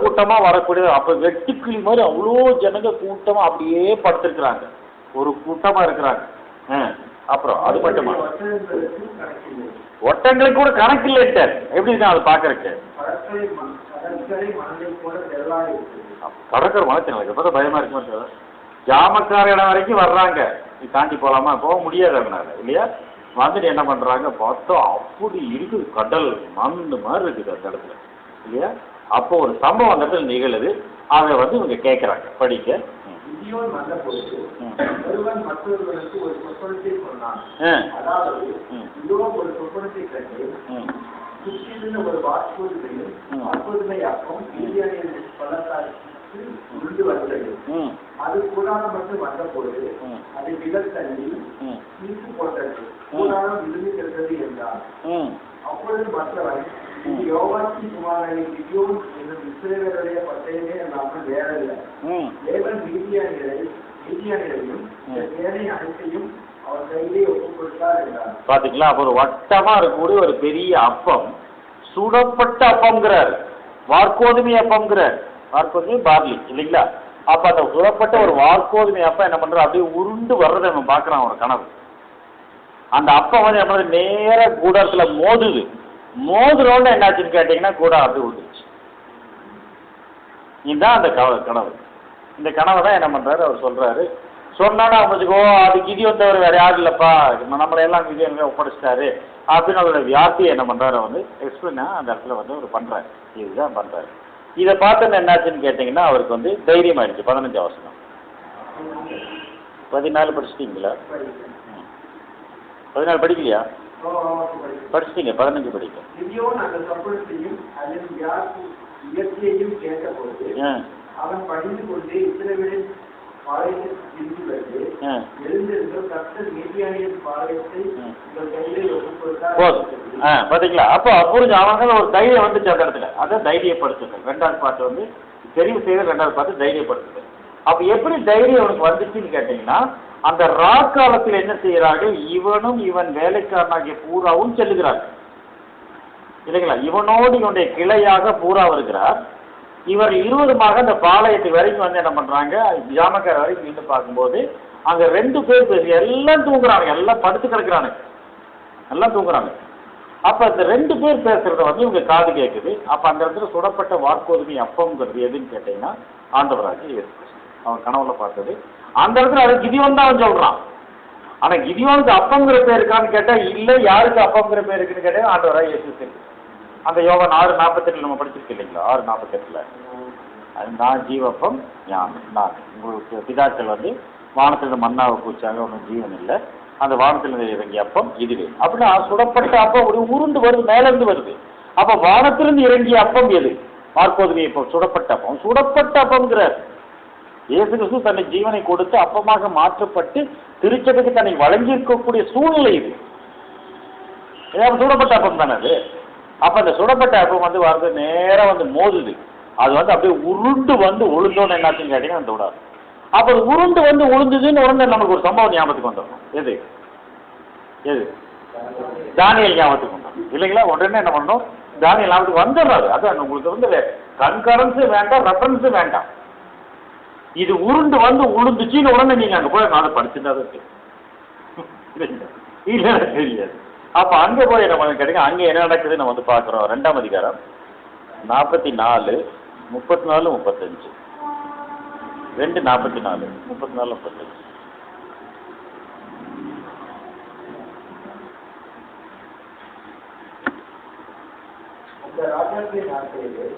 கூட்டமா வரக்கூடிய, அப்ப வெட்டுக்கிளி மாதிரி அவ்வளோ ஜனங்க கூட்டமா அப்படியே படுத்திருக்கிறாங்க, ஒரு கூட்டமா இருக்கிறாங்க. அப்புறம் அது மட்டுமா, ஒட்டங்களுக்கு கூட கணக்கு இல்லைட்டார். எப்படி இருக்கா அது பாக்குறதுக்கு? கடற்கரை மனத்தினால எப்போ பயமா இருக்குமா? ஜாமக்கார இடம் வரைக்கும் வர்றாங்க, நீ தாண்டி போகலாமா? போக முடியாது அதனால இல்லையா? வந்துட்டு என்ன பண்றாங்க பார்த்தா அப்படி இருக்குது, கடல் மண்ணு மாதிரி இருக்குது அந்த இடத்துல இல்லையா? அப்போ ஒரு சம்பவம் அந்த இடத்துல நிகழுது. அதை வந்து இவங்க கேட்கறாங்க படிக்க. அது கூடாரம் மட்டும் வந்த போது அது விலத்தள்ளி தீர்த்து போட்டது, கூடாரம் விழுந்து கிடந்தது என்றார். அப்பொழுது மற்றவன், இது யோவாசின் குமாரனை கிதியோன் என்னும் இஸ்ரவேலுடைய பட்டயமே அல்லாமல் வேறல்ல. தேவன் மீதியானியரையும் சேனை அனைத்தையும் அவர் கையிலே ஒப்புக் கொடுத்தார் என்றார். பாத்தீங்களா? அப்ப ஒரு வட்டமா இருக்கக்கூடிய ஒரு பெரிய அப்பம், சுடப்பட்ட அப்பம்ங்கிறார், வார்கோதுமை அப்பம்ங்கிறார். வார்கோதுமை பார்லி இல்லைங்களா? அப்ப அந்த சுடப்பட்ட ஒரு வார்கோதுமை அப்பம் என்ன பண்ற, அப்படியே உருண்டு வர்றதை நம்ம பாக்குறோம் ஒரு கனவு. அந்த அப்பம் வந்து என்ன பண்ணுறது, நேர கூடாரத்துல மோதுது. மோதுறோன்னு என்னாச்சுன்னு கேட்டீங்கன்னா கூடாரம் அப்படி விழுந்துருச்சு. இதுதான் அந்த கனவு. இந்த கனவை தான் என்ன பண்றாரு அவர் சொல்றாரு. சொன்னானா வச்சுக்கோ, அது கிதியோன் தவிர வேற யாரும் இல்லப்பா, நம்மளை எல்லாம் கிதியோன் ஒப்படைச்சிட்டாரு அப்படின்னு அவரோட வியாப்தியை என்ன பண்றாரு வந்து எக்ஸ்பிளைன் அந்த இடத்துல வந்து அவர் பண்றாரு. இதுதான் பண்றாரு. இதை பார்த்து என்னாச்சுன்னு கேட்டீங்கன்னா அவருக்கு வந்து தைரியம் ஆயிடுச்சு. 15 வசனம். 14 படிச்சிட்டீங்களா? 14 படிக்கலையா? படிச்சிட்டீங்க, 15 படிக்க. அவன் படிந்து கொண்டு இஸ்ரவேலின் பாளையத்தை திரும்பி வந்து எழுந்திருந்தோ கர்த்தர் மீதியானியர் பாளையத்தை உங்கள் கையிலே ஒப்புக் கொடுத்தார். பாத்தீங்களா? அப்போ புரிஞ்சு அவங்க ஒரு தைரியம் வந்துச்சு அந்த இடத்துல. அதை தைரியப்படுத்துங்கள். 2வது பாட்டு வந்து தெரிவு செய்த 2வது பாட்டு தைரியப்படுத்துங்கள். அப்ப எப்படி தைரியம் அவனுக்கு வந்துச்சுன்னு கேட்டீங்கன்னா, அந்த ராக்காலத்தில் என்ன செய்யறார்கள், இவனும் இவன் வேலைக்காரனாகிய பூராவும் செல்லுகிறார்கள் இல்லைங்களா? இவனோடு இவனுடைய கிளையாக பூரா வருகிறார். இவர் 20மாக அந்த பாளையத்துக்கு வரைக்கும் வந்து என்ன பண்றாங்க, ஜாமக்கார வரைக்கும் நின்று பார்க்கும்போது அங்க 2 பேர் பேசி எல்லாம் தூங்குறாங்க, எல்லாம் படுத்து கிடக்குறாங்க, எல்லாம் தூங்குறாங்க. அப்ப அந்த 2 பேர் பேசுறத வந்து இவங்க காது கேட்குது. அப்ப அந்த இடத்துல சுடப்பட்ட வார்கோதுமை அப்பம்ங்கிறது எதுன்னு கேட்டீங்கன்னா ஆண்டவராக இயேசு அவன் கனவுல பார்த்தது. அந்த இடத்துல அது கிதியோன் தான் அவன் சொல்றான். ஆனா கிதியோனுக்கு அப்பங்கிற பேர் இருக்கான்னு கேட்டா இல்ல, யாருக்கு அப்பங்கிற பேர் இருக்குன்னு கேட்டா ஆண்டவராக இயேசு இருக்கு. அந்த யோவான் 6:48 நம்ம படிச்சிருக்கோம் இல்லைங்களா? 6:48 அது நான் ஜீவப்பம், நான் உங்களுக்கு பிதாக்கள் வந்து வானத்திலிருந்து மன்னாவை பூச்சாங்க, ஒன்றும் ஜீவன் இல்லை, அந்த வானத்திலிருந்து இறங்கிய அப்பம் இதுவே அப்படின்னா சுடப்பட்ட அப்பம் ஒரு உருண்டு வருது, மேலிருந்து வருது. அப்ப வானத்திலிருந்து இறங்கிய அப்பம் எது? வார்கோதுமை அப்பம், சுடப்பட்ட அப்பம். சுடப்பட்ட அப்பம்ங்கிறார் இயேசு கிறிஸ்து தன்னை ஜீவனை கொடுத்து அப்பமாக மாற்றப்பட்டு திருச்சபைக்கு தன்னை வழங்கி இருக்கக்கூடிய சூழ்நிலை இது. சுடப்பட்ட அப்பம் தானே அது. அப்ப அந்த சுடப்பட்ட அப்பம் வந்து வருது, நேரம் வந்து மோதுது. அது வந்து அப்படியே உருண்டு வந்து உளுந்தோன்னு என்னாச்சுன்னு கேட்டீங்கன்னா அந்த விடாது. அப்ப அது உருண்டு வந்து உளுந்துதுன்னு உடனே நமக்கு ஒரு சம்பவம் ஞாபகத்துக்கு வந்துடும். எது எது தானியல் ஞாபகத்துக்கு வந்துடும் இல்லைங்களா? உடனே என்ன பண்ணணும், தானியல் ஞாபகத்துக்கு வந்துடுறாரு. அதான் உங்களுக்கு வந்து கன்கரன்ஸும் வேண்டாம், ரெஃபரன்ஸும் வேண்டாம். இது உருண்டு வந்து உளுந்துச்சின்னு உடனே நீங்க அங்க போய் அதை படிச்சுட்டா இருக்கு இல்ல தெரியாது. அப்ப அங்க போய் நம்ம கேட்டீங்க அங்க என்ன நடக்குதுன்னு நம்ம வந்து பாக்குறோம். 2ஆம் அதிகாரம் 44, 34, 35. 2:44, 34, 35. அந்த ராஜாக்களின் நாட்களிலே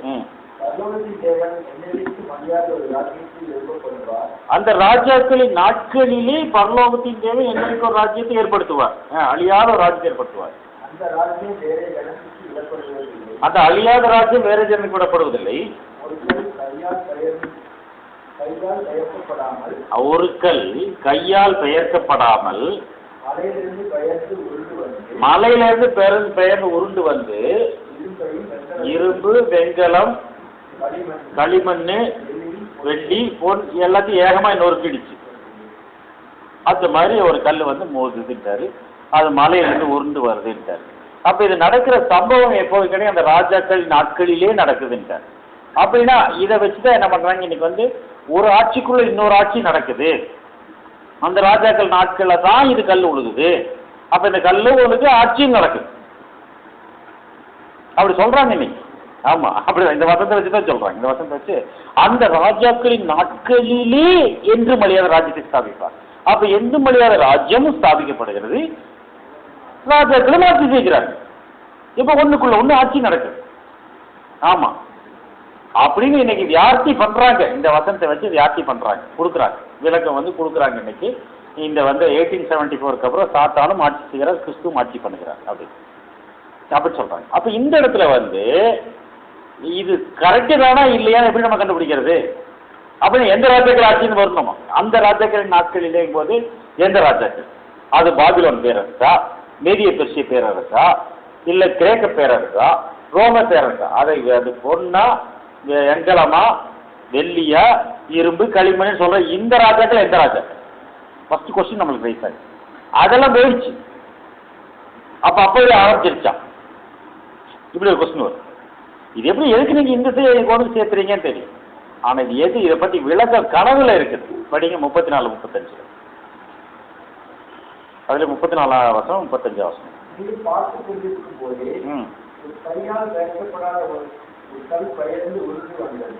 பரலோகத்தின் தேவன் என்னைக்கு மரியாத ஒரு ராஜ்யத்தை ஏற்படுத்துவார். அந்த ராஜாக்களின் நாட்களிலே பரலோகத்தின் தேவன் என்னைக்கு ஒரு ராஜ்யத்தை ஏற்படுத்துவார், அழியாத ஒரு ராஜ்யத்தை ஏற்படுத்துவார். அந்த ராஜ்யம் வேற ஜனத்துக்கு விடப்படுவதில்லை. அந்த அழியாத ராஜ்யம் வேற ஜனத்துக்கு விடப்படுவதில்லை. ஒரு கல் கையால் பெயர்க்கப்படாமல் மலையிலிருந்து பெயர்ந்து உருண்டு வந்து இரும்பு, வெண்கலம், களிமண், வெள்ளி, பொன் எல்லாத்தையும் ஏகமா நொறுக்கிடுச்சு. அந்த மாதிரி ஒரு கல் வந்து மோதுதுட்டாரு. அது மலையிலிருந்து உருண்டு வருதுன்ட்டாரு. அப்ப இது நடக்கிற சம்பவம் எப்போது கிடையாது, அந்த ராஜாக்கள் நாட்களிலே நடக்குதுன்ட்டார். அப்படின்னா இதை வச்சுதான் என்ன பண்றாங்க, இன்னைக்கு வந்து ஒரு ஆட்சிக்குள்ள இன்னொரு ஆட்சி நடக்குது. அந்த ராஜாக்கள் நாட்கள்ல தான் இது கல் உழுகுது. அப்ப இந்த கல்லு உழுது ஆட்சியும் நடக்குது அப்படி சொல்றாங்க இன்னைக்கு. ஆமா, அப்படி இந்த வசனத்தை வச்சுதான் சொல்றாங்க. இந்த வசனத்தை வச்சு அந்த ராஜாக்களின் நாட்களிலே என்று மலியாத ராஜ்யத்தை ஸ்தாபிப்பார். அப்ப எந்த மலியாத ராஜ்யமும் ஸ்தாபிக்கப்படுகிறது, ராஜாக்களும் ஆட்சி செய்கிறாங்க. இப்ப ஒண்ணுக்குள்ள ஒண்ணு ஆட்சி நடக்குது. ஆமா, அப்படின்னு இன்னைக்கு வியார்த்தி பண்றாங்க. இந்த வசனத்தை வச்சு வியார்த்தி பண்றாங்க, கொடுக்குறாங்க, விளக்கம் வந்து கொடுக்குறாங்க. இன்னைக்கு இந்த வந்து 1874 அப்புறம் சாத்தானும் ஆட்சி செய்கிறார், கிறிஸ்துவும் ஆட்சி பண்ணுகிறார் அப்படி சொல்றாங்க. அப்ப இந்த இடத்துல வந்து இது கரெக்டு தானா இல்லையா எப்படி நம்ம கண்டுபிடிக்கிறது? அப்படின்னு எந்த ராஜாக்கள் ஆட்சின்னு வரணுமா? அந்த ராஜாக்களின் நாட்கள் இல்லைங்கும் போது எந்த ராஜாக்கள்? அது பாபிலோன் பேரரசா, மேதிய பெர்சிய பேரரசா, இல்ல கிரேக்க பேரரசா, ரோம பேரரசா? அது பொன்னா, வெண்கலமா, வெள்ளியா, இரும்பு, களிமண் சொல்ற இந்த ராஜாக்கள் எந்த ராஜாக்கள்? ஃபர்ஸ்ட் கொஸ்டின் நம்மளுக்கு ரைஸ் ஆகுது. அதெல்லாம் போயிடுச்சு. அப்பவே ஆரம்பிச்சிருச்சான். இப்படி ஒரு கொஸ்டின் வரும். இது எப்படி எதுக்கு நீங்க இந்த கொண்டு சேர்த்துறீங்கன்னு தெரியும். ஆனா இது எது, இதை பத்தி விளக்க கனவுல இருக்குது. படிங்க 34, 35. அதுல 34 வசனம், 35 வசனம்.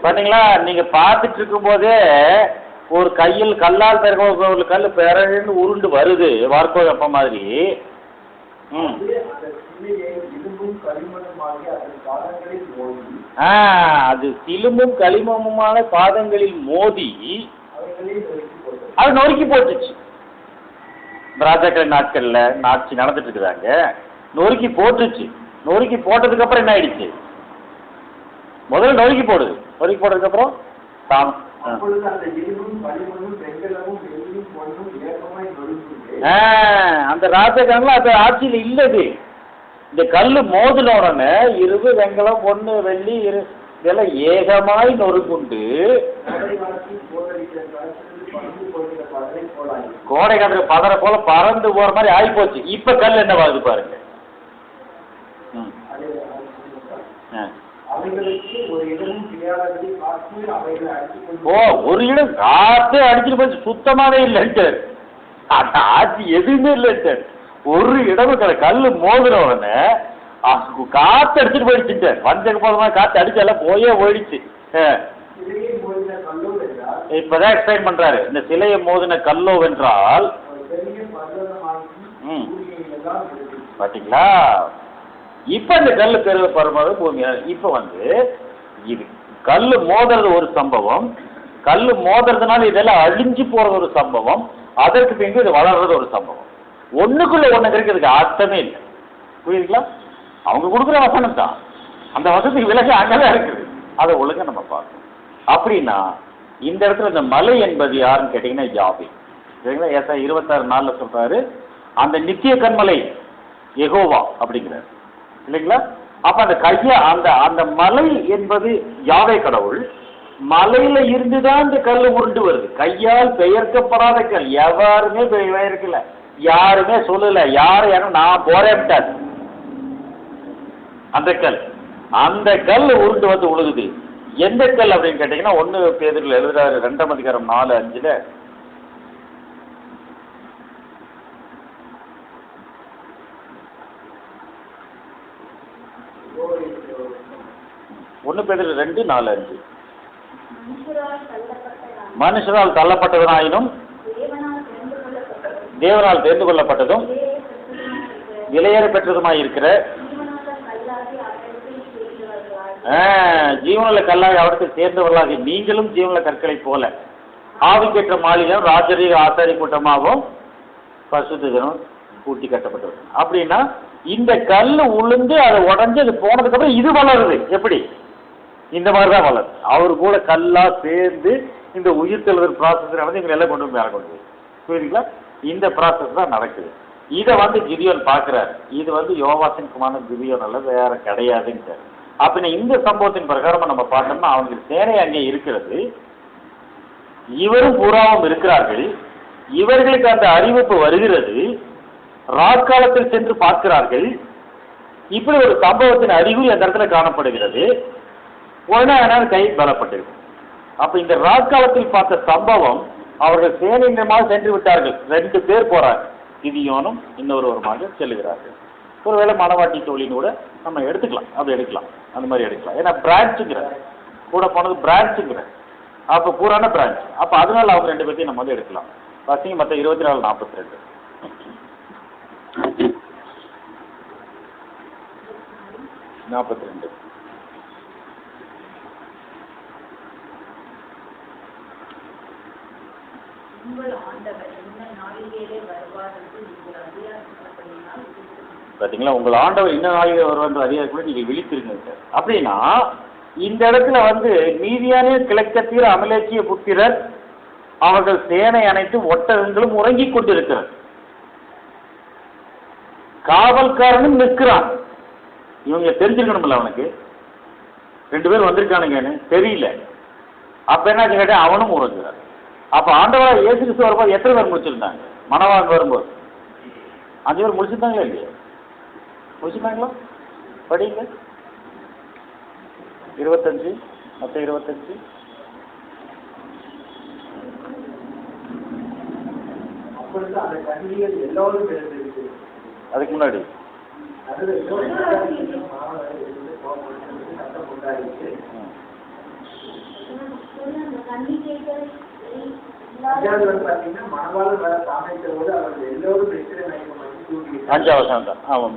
பாத்தீங்களா? நீங்க பார்த்துட்டு இருக்கும் போதே ஒரு கையில் கல்லால் பெயர்க்க ஒரு கல் பெயர்ந்து உருண்டு வருது, வார்க்கோ அப்ப மாதிரி. அது சிலும்பும் களிமமுமான பாதங்களில் மோதி அது நொறுக்கி போட்டுச்சு. ராஜாக்கள் நாட்கள்ல ஆட்சி நடந்துட்டு இருக்கிறாங்க, நொறுக்கி போட்டுச்சு. நொறுக்கி போட்டதுக்கு அப்புறம் என்ன ஆயிடுச்சு? முதல்ல நொறுக்கி போடுது. நொறுக்கி போட்டதுக்கு அப்புறம் அந்த ராஜாக்கள்ல அது ஆட்சியில் இல்லது. இந்த கல்லு மோதின உடனே இரும்பு, வெண்கலம், பொண்ணு, வெள்ளி இதெல்லாம் ஏகமாய் நொறுக்குண்டு கோடை காலத்துல பதற போல பறந்து போற மாதிரி ஆகி போச்சு. இப்ப கல் என்ன வாங்குது பாருங்க. ஒரு இடம் காத்து அடிச்சுட்டு போச்சு, சுத்தமாவே இல்லைன்ட்டு. அந்த ஆட்சி எதுவுமே இல்லைன்ட்டு. ஒரு இடம் கல்லு மோதின உடனே காத்து அடிச்சுட்டு போயிடுச்சு. வஞ்சக்கு போத மாதிரி காத்து அடிச்சு எல்லாம் போயிடுச்சு. இப்பதான் எக்ஸ்பிளைன் பண்றாரு. இந்த சிலையை மோதின கல்லோ வென்றால் பாத்தீங்களா? இப்ப இந்த கல்லு பெருக பருமாறு பூமி. இப்ப வந்து இது கல்லு மோதுறது ஒரு சம்பவம், கல்லு மோதுறதுனால இதெல்லாம் அழிஞ்சு போறது ஒரு சம்பவம், அதற்கு பின்பு இது வளர்றது ஒரு சம்பவம். ஒண்ணுக்குள்ள ஒண்ணு இருக்கிறதுக்கு அர்த்தமே இல்லை. புரியுதுங்களா? அவங்க கொடுக்குற வசனம் தான், அந்த வசனத்துக்கு விலகு அங்கதான் இருக்குது. அதை ஒழுங்கா நம்ம பார்க்கணும். அப்படின்னா இந்த இடத்துல இந்த மலை என்பது யாருன்னு கேட்டீங்கன்னா யாவே. சரிங்களா? ஏசா 26:4 சொல்றாரு, அந்த நித்திய கண்மலை யெகோவா அப்படிங்கிறார் இல்லைங்களா? அப்ப அந்த அந்த அந்த மலை என்பது யாவே கடவுள். மலையில இருந்துதான் இந்த கல் உருண்டு வருது. கையால் பெயர்க்கப்படாத கல், எவருமே பெயர்க்கல, யாருமே சொல்லல, யாரும் நான் போறேன்ட்டார். அந்த கல் உருண்டு வந்து உழுகுது. எந்த கல் அப்படின்னு கேட்டீங்கன்னா 1 பேதுருல எழுதுறாரு 2ஆம் அதிகாரம் 4:5. 1 பேதுரு 2:4-5. மனுஷரால் தள்ளப்பட்டதனாயினும் தேவனால் தெரிந்து கொள்ளப்பட்டதும் விலையேற பெற்றதுமாய் இருக்கிற ஜீவனுள்ள கல்லாய் அவருக்கு சேர்ந்தவர்களாக நீங்களும் ஜீவனுள்ள கற்களை போல ஆவிக்கேற்ற மாளிகையும் ராஜரீக ஆசாரி கூட்டமாகவும் பசுத்தனும் கூட்டி கட்டப்பட்டது. அப்படின்னா இந்த கல் உளுந்து அதை உடஞ்சு அது போனதுக்கு அப்புறம் இது வளருது. எப்படி? இந்த மாதிரிதான் வளருது. அவரு கூட கல்லா சேர்ந்து இந்த உயிர் தெழுதல் ப்ராசஸ் வந்து இவங்க எல்லாம் கொண்டு போய் மேலே கொண்டு போய், புரியுதுங்களா? இந்த ப்ராசஸ் தான் நடக்குது. இதை வந்து கிதியோன் பார்க்கிறாரு. இது வந்து யோவாசின் குமாரன் கிதியோன் அல்ல, வேற கிடையாதுன்னு. அப்படின்னா இந்த சம்பவத்தின் பிரகாரமா நம்ம பார்த்தோம்னா அவங்க சேனை அங்கே இருக்கிறது, இவரும் பூராவும் இருக்கிறார்கள், இவர்களுக்கு அந்த அறிவிப்பு வருகிறது, ராக்காலத்தில் சென்று பார்க்கிறார்கள். இப்படி ஒரு சம்பவத்தின் அறிகுறி அந்த இடத்துல காணப்படுகிறது. உடனே கை பலப்பட்டிருக்கு. அப்ப இந்த ராக்காலத்தில் பார்த்த சம்பவம் அவர்கள் சேனையினமாக சென்று விட்டார்கள். 2 பேர் போறாங்க, கிதியோனும் இன்னொருவருமாக செல்லுகிறார்கள். ஒருவேளை மணவாட்டி தோழின்னு கூட நம்ம எடுத்துக்கலாம், அப்படி எடுக்கலாம், அந்த மாதிரி எடுக்கலாம். ஏன்னா பிரான்ச்சுங்கிற கூட போனது பிரான்ச்சுங்கிற, அப்போ பூரான பிரான்ச். அப்போ அதனால அவங்க 2 பேர்த்தையும் நம்ம வந்து எடுக்கலாம். பசங்க மற்ற 24:42 42. பார்த்தீங்களா, உங்கள் ஆண்டவர் இன்ன நாளிலே வருவார் அதிகாரி கூட நீங்கள் விழித்திருங்க. அப்படின்னா இந்த இடத்துல வந்து மீதியான கிழக்கத்தீர அமலேக்கிய புத்திரர் அவர்கள் சேனை அனைத்து ஒட்டகங்களும் உறங்கிக் கொண்டிருக்கிறார். காவல்காரனும் நிற்கிறான். இவங்க தெரிஞ்சிருக்கணும்ல, அவனுக்கு 2 பேர் வந்திருக்கானுங்கன்னு தெரியல. அப்ப என்ன கேட்ட அவனும் உறங்குறான். அப்ப ஆண்டவராக இயேசு கிறிஸ்து வரும்போது எத்தனை பேர் முடிச்சிருந்தாங்க? மணவாளன் வரும்போது 5 பேர் முடிச்சிருந்தாங்களா இல்லையா? முடிச்சிருந்தாங்களா? படிங்க 25 மொத்த 25. அதுக்கு முன்னாடி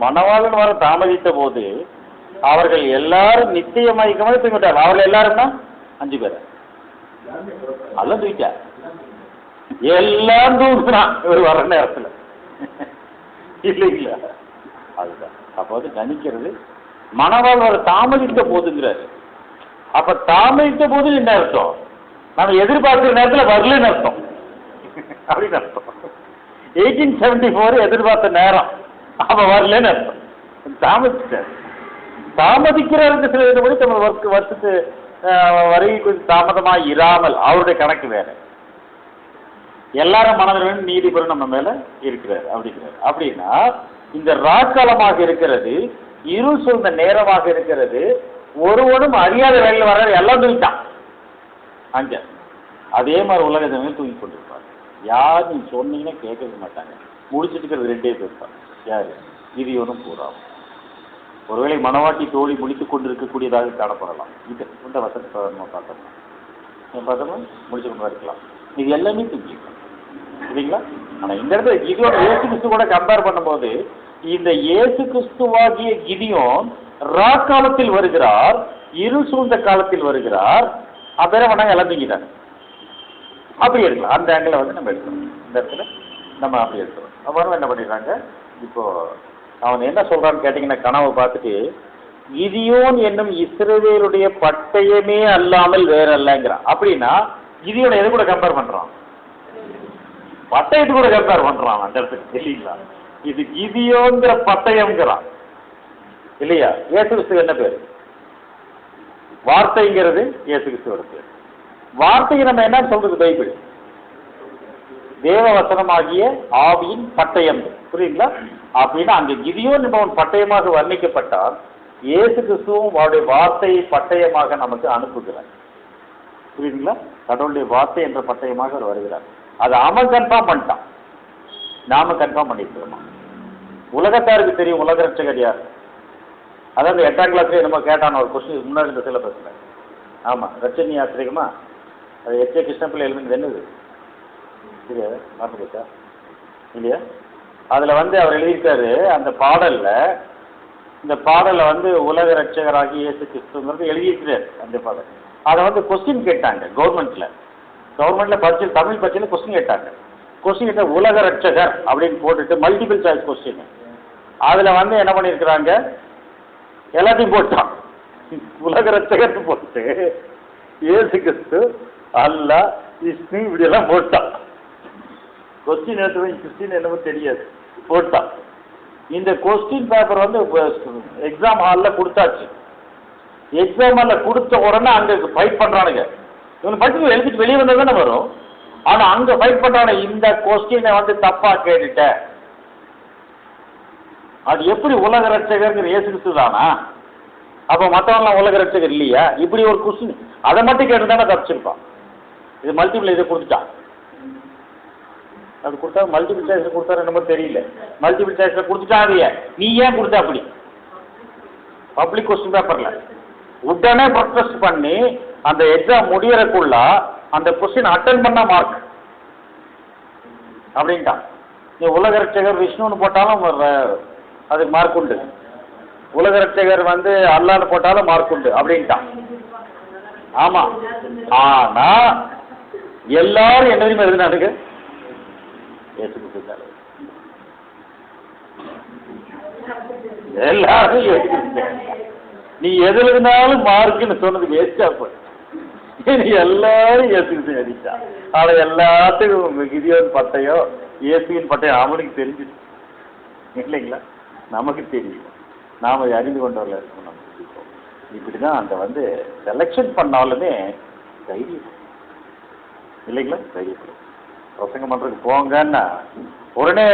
மணவாளன் வர தாமதித்த போது அவர்கள் எல்லாரும் நிச்சய மயக்கமாக தூங்கிட்டார். அவர்கள் எல்லாரும்னா 5 பேர் அதெல்லாம் தூக்கிட்டார். எல்லாம் தூக்குறான் இவர் வர்ற நேரத்தில், இல்லைங்களா? அதுதான் அப்ப வந்து கணிக்கிறது. மணவாள் வர தாமதித்த போதுங்கிறாரு. அப்ப தாமதித்த போது என்ன அர்த்தம்? நம்ம எதிர்பார்க்கிற நேரத்தில் வரலன்னு அர்த்தம், அப்படின்னு அர்த்தம். 1874 எதிர்பார்த்த நேரம், அப்ப வரலன்னு அர்த்தம். தாமதிச்சார். தாமதிக்கிறாருக்கு சில இதுபடி நம்ம வருஷத்து வரைக்கும் கொஞ்சம் தாமதமாக இராமல் அவருடைய கணக்கு வேற. எல்லாரும் மனதிலும் நீதிபதி நம்ம மேல இருக்கிறார் அப்படிங்கிறார். அப்படின்னா இந்த ராக்காலமாக இருக்கிறது, இருள் சூழ்ந்த நேரமாக இருக்கிறது, ஒருவனும் அறியாத வேலையில் வர்ற எல்லாம் தூக்கிட்டான். அங்க அதே மாதிரி உலக ஜனங்கள் தூங்கி கொண்டிருப்பாங்க. யார் நீங்க சொன்னீங்கன்னா கேட்கவே மாட்டாங்க. முடிச்சுட்டு இருக்கிறது 2 பேர் தான். யாரு? கிதியோனும் பூராவும். ஒருவேளை மணவாட்டி தோழி முடித்துக் கொண்டிருக்கக்கூடியதாக காணப்படலாம். இது இந்த வசனத்தை நம்ம பார்த்தோம்னா முடிச்சு கொண்டு இருக்கலாம். இது எல்லாமே தூக்கிக்கலாம், இல்லைங்களா? ஆனா இந்த இடத்துல கிதியோன் இயேசு கிறிஸ்து கூட கம்பேர் பண்ணும்போது இந்த இயேசு கிறிஸ்துவாகிய கிதியோன் ராக்காலத்தில் வருகிறார், இருள் சூழ்ந்த காலத்தில் வருகிறார். அப்பறம் பண்ணாங்க எல்லாம் தூங்கிட்டாங்க. அப்படி எடுக்கலாம். அந்த ஆங்கிள் வந்து நம்ம எடுக்கணும். இந்த இடத்துல நம்ம அப்படி எடுக்கிறோம். அப்புறம் என்ன பண்ணிடுறாங்க, இப்போ அவன் என்ன சொல்றான்னு கேட்டீங்கன்னா, கனவை பார்த்துட்டு கிதியோன் என்னும் இஸ்ரவேலுடைய பட்டயமே அல்லாமல் வேற இல்லைங்கிறான். அப்படின்னா கிதியோனை எது கூட கம்பேர் பண்றான்? பட்டயத்து கூட கம்பேர் பண்றான் அந்த இடத்துக்கு, இல்லைங்களா? இது கிதியோங்கிற பட்டயம்ங்கிறான். இல்லையா? இயேசு கிறிஸ்து என்ன பேர்? வார்த்தைங்கிறது இயேசு கிறிஸ்துவோட பேர். வார்த்தையை நம்ம என்ன சொல்றது? பைபிள் தேவ வசனமாகிய ஆவியின் பட்டயம். புரியுங்களா? அப்படின்னா அங்க கிதியோன் என்பவன் பட்டயமாக வர்ணிக்கப்பட்டால் இயேசு கிறிஸ்துவும் அவருடைய வார்த்தையை பட்டயமாக நமக்கு அனுப்புகிறார். புரியுதுங்களா? கடவுளுடைய வார்த்தை என்ற பட்டயமாக அவர் வருகிறார். அதை அவன் கன்ஃபார்ம் பண்ணிட்டான், நாம கன்ஃபார்ம் பண்ணிருக்கிறோமா? உலகத்தாருக்கு தெரியும் உலக ரட்சகர் யார். அதாவது 8ஆம் கிளாஸ்ல நம்ம கேட்டான ஒரு கொஸ்டின் முன்னாடி இந்த சிலபஸ்ல. ஆமா, ரட்சணி யாத்திரிகமா அது எச்.ஏ. கிருஷ்ணப்பிள்ளை எழுதுனது என்னது இல்லையா? மறந்து போச்சா இல்லையா? அதுல அவர் எழுதியிருக்காரு அந்த பாடல்ல, இந்த பாடல்ல உலக ரட்சகராகி இயேசு கிறிஸ்துங்கிறது எழுதியிருக்கிறார் அந்த பாடல். அதை கொஸ்டின் கேட்டாங்க கவர்மெண்ட்ல பரிசு, தமிழ் பரிசையில் கொஸ்டின் கேட்டாங்க. கொஸ்டின் கேட்ட உலக ரட்சகர் அப்படின்னு போட்டுட்டு மல்டிபிள் சாய்ஸ் கொஸ்டின். அதுல என்ன பண்ணியிருக்கிறாங்க, எல்லாத்தையும் போட்டான். உலக ரட்சகர் போட்டு இயேசு கிறிஸ்து அல்லாஹ் விஷ்ணு இப்படி எல்லாம் போட்டான். கொஸ்டின் எடுத்து கிறிஸ்டின் என்னமோ தெரியாது போட்டான். இந்த கொஸ்டின் பேப்பர் எக்ஸாம் ஹாலில் கொடுத்தாச்சு. எக்ஸாம் ஹாலில் கொடுத்த உடனே அங்கே ஃபைட் பண்ணுறானுங்க. இவனை படிச்சு எழுதிட்டு வெளியே வந்தது தானே வரும். ஆனால் அங்கே ஃபைட் பண்ணுறானுங்க, இந்த கொஸ்டினை தப்பாக கேட்டுட்ட, அது எப்படி உலக ரட்சகர் இயேசு கிறிஸ்து தானா? அப்போ மற்றவங்களாம் உலக ரட்சகர் இல்லையா? இப்படி ஒரு கொஸ்டின் அதை மட்டும் கேட்டு தானே தப்பிச்சிருப்பான். இது மல்டிபிள் இதை கொடுத்துட்டான். அது கொடுத்தா மல்டிபிள் சாய்ஸ்ல கொடுத்தாரு என்னமோ தெரியல. மல்டிபிள் சாய்ஸ்ல கொடுத்துட்டாங்க. நீ ஏன் கொடுத்த அப்படி? பப்ளிக் கொஸ்டின் பேப்பர்ல உடனே ப்ரொடெஸ்ட் பண்ணி அந்த எக்ஸாம் முடியறதுக்குள்ள அந்த கொஸ்டின் அட்டன் பண்ணா மார்க் அப்படின்ட்டான். நீ உலக ரட்சகர் விஷ்ணுன்னு போட்டாலும் அதுக்கு மார்க் உண்டு, உலக ரட்சகர் அல்லான்னு போட்டாலும் மார்க் உண்டு அப்படின்ட்டான். ஆமா, ஆனா எல்லாரும் என்ன தெரியுமா எழுதினானுங்க? எல்லாரும் நீ எதுல இருந்தாலும் மார்க்குன்னு சொன்னது வேஸ்டா போய் எல்லாரும் இயேசுக்கு அடிச்சா. ஆனா எல்லாத்துக்கும் கிதியோன் பட்டையோ இயேசுவின் பட்டையோ அவனுக்கு தெரிஞ்சிச்சு இல்லைங்களா? நமக்கு தெரியும், நாம அறிந்து கொண்டவர்கள் இருக்கணும். நமக்கு இப்படிதான் அந்த செலெக்ஷன் பண்ணாலுமே தைரியம் இல்லைங்களா? தைரியப்படும். பிரசங்கம் பண்றதுக்கு போங்கன்னா உடனே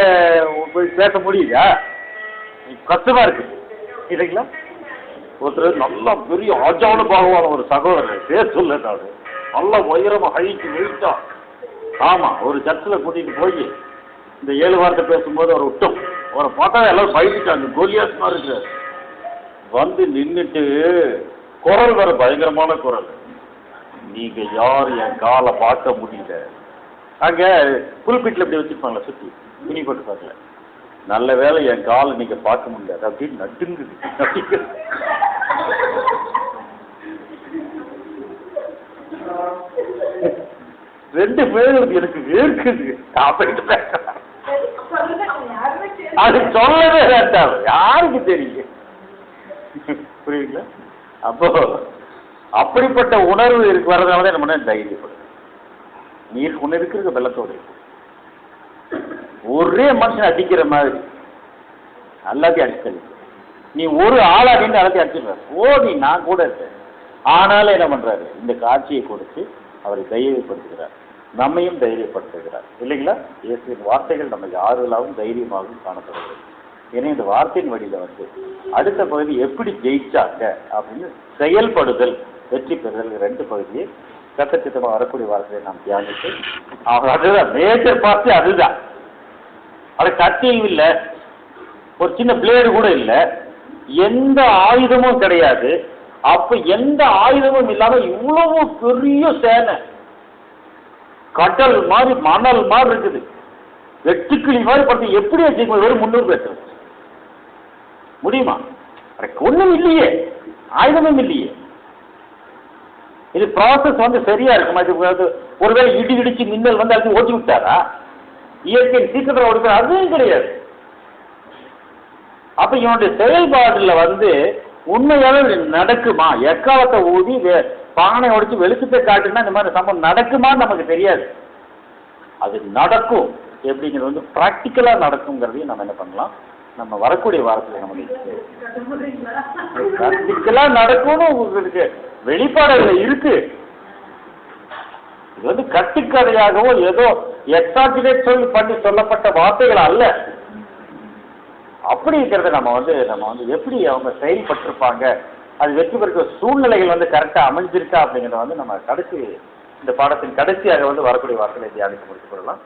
போய் பேச முடியுதா? கஷ்டமா இருக்கு இல்லைங்களா? ஒருத்தர் நல்லா பெரிய ஆஜான பாகவான ஒரு சகோதரர் பேர் சொல்ல, நல்லா உயரமா ஹைட்டு வெயிட்டா. ஆமா, ஒரு சர்ச்சில் கூட்டிட்டு போய் இந்த 7 வாரத்தை பேசும்போது அவர் விட்டோம். அவரை பார்த்தா எல்லாரும் பயந்துட்டாங்க, கோலியாஸ் மாதிரி இருக்காரு. நின்றுட்டு குரல் வர பயங்கரமான குரல், நீங்க யார் என் காலை பார்க்க முடியல. அங்க புல்பிட்டில் இப்படி வச்சிருப்பாங்களா சுத்தி துணி போட்டு பார்க்கல, நல்ல வேலை என் காலை நீங்க பார்க்க முடியாது அப்படின்னு நடுங்குது. 2 பேரும் எனக்கு வேர்க்குது அப்படின்னு பேசுறாங்க. அது சொல்லவே வேண்டாம், யாருக்கு தெரியும்? புரியுங்களா? அப்போ அப்படிப்பட்ட உணர்வு இருக்கு வர்றதுனால நம்ம தைரியப்படும். நீர் ஒண்ணு இருக்கிறது வெள்ளத்தோடு ஒரே மனுஷன் அடிக்கிற மாதிரி எல்லாத்தையும் அடிச்சு, நீ ஒரு ஆளா நின்று எல்லாத்தையும் அடிச்சிடுறாரு. ஓடி நான் கூட இருக்கேன். ஆனாலும் என்ன பண்றாரு? இந்த காட்சியை கொடுத்து அவரை தைரியப்படுத்துகிறார், நம்மையும் தைரியப்படுத்துகிறார் இல்லைங்களா? இயேசுவின் வார்த்தைகள் நம்ம யாருலாவும் தைரியமாகவும் காணப்படுகிறது. ஏன்னா இந்த வார்த்தையின் வழியில அடுத்த பகுதி எப்படி ஜெயிச்சாங்க அப்படின்னு செயல்படுதல், வெற்றி பெறுதல் 2 பகுதியை சட்டத்திட்டமாக வரக்கூடிய வார்த்தையை நாம் தியானித்து, அதுதான் மேஜர் பார்த்து. அதுதான் அது கத்தியும் இல்லை, ஒரு சின்ன பிளேடு கூட இல்லை, எந்த ஆயுதமும் கிடையாது. அப்ப எந்த ஆயுதமும் இல்லாம இவ்வளவு பெரிய சேனை, கடல் மாதிரி மணல் மாதிரி இருக்குது, வெட்டுக்கிளி மாதிரி பார்த்து எப்படி வச்சுக்கணும்? வெறும் 300 பேர் முடியுமா? ஒண்ணும் இல்லையே, ஆயுதமும் இல்லையே. இது ப்ராசஸ் சரியா இருக்குமா? இது ஒருவேளை இடி இடிச்சு மின்னல் அது ஓட்டி விட்டாரா? இயற்கையின் சீக்கிரம் ஓடுது? அதுவும் கிடையாது. அப்ப இவனுடைய செயல்பாடுல உண்மையாவே நடக்குமா? எக்காலத்தை ஊதி பானை உடைச்சு வெளிச்சத்தை காட்டுனா இந்த மாதிரி சம்பவம் நடக்குமான்னு நமக்கு தெரியாது. அது நடக்கும் எப்படிங்கிறது பிராக்டிக்கலா நடக்குங்கிறதையும் நம்ம என்ன பண்ணலாம் நம்ம வரக்கூடிய வாரத்தில் நமக்கு பிராக்டிக்கலா நடக்கும்னு உங்களுக்கு வெளிப்பாடு அதுல இருக்கு. இது வந்து கட்டுக்கதையாகவோ ஏதோ எக்ஸாஜினேட் பண்ணி சொல்லப்பட்ட வார்த்தைகள் அல்ல. அப்படி இருக்கிறத நம்ம வந்து எப்படி அவங்க செயல்பட்டிருப்பாங்க, அது வெற்றி பெற்ற சூழ்நிலைகள் வந்து கரெக்டா அமைஞ்சிருக்கா அப்படிங்கிறத வந்து நம்ம கடைசி இந்த பாடத்தின் கடைசியாக வந்து வரக்கூடிய வார்த்தைகளை தியானிக்க முடித்துக் கொள்ளலாம்.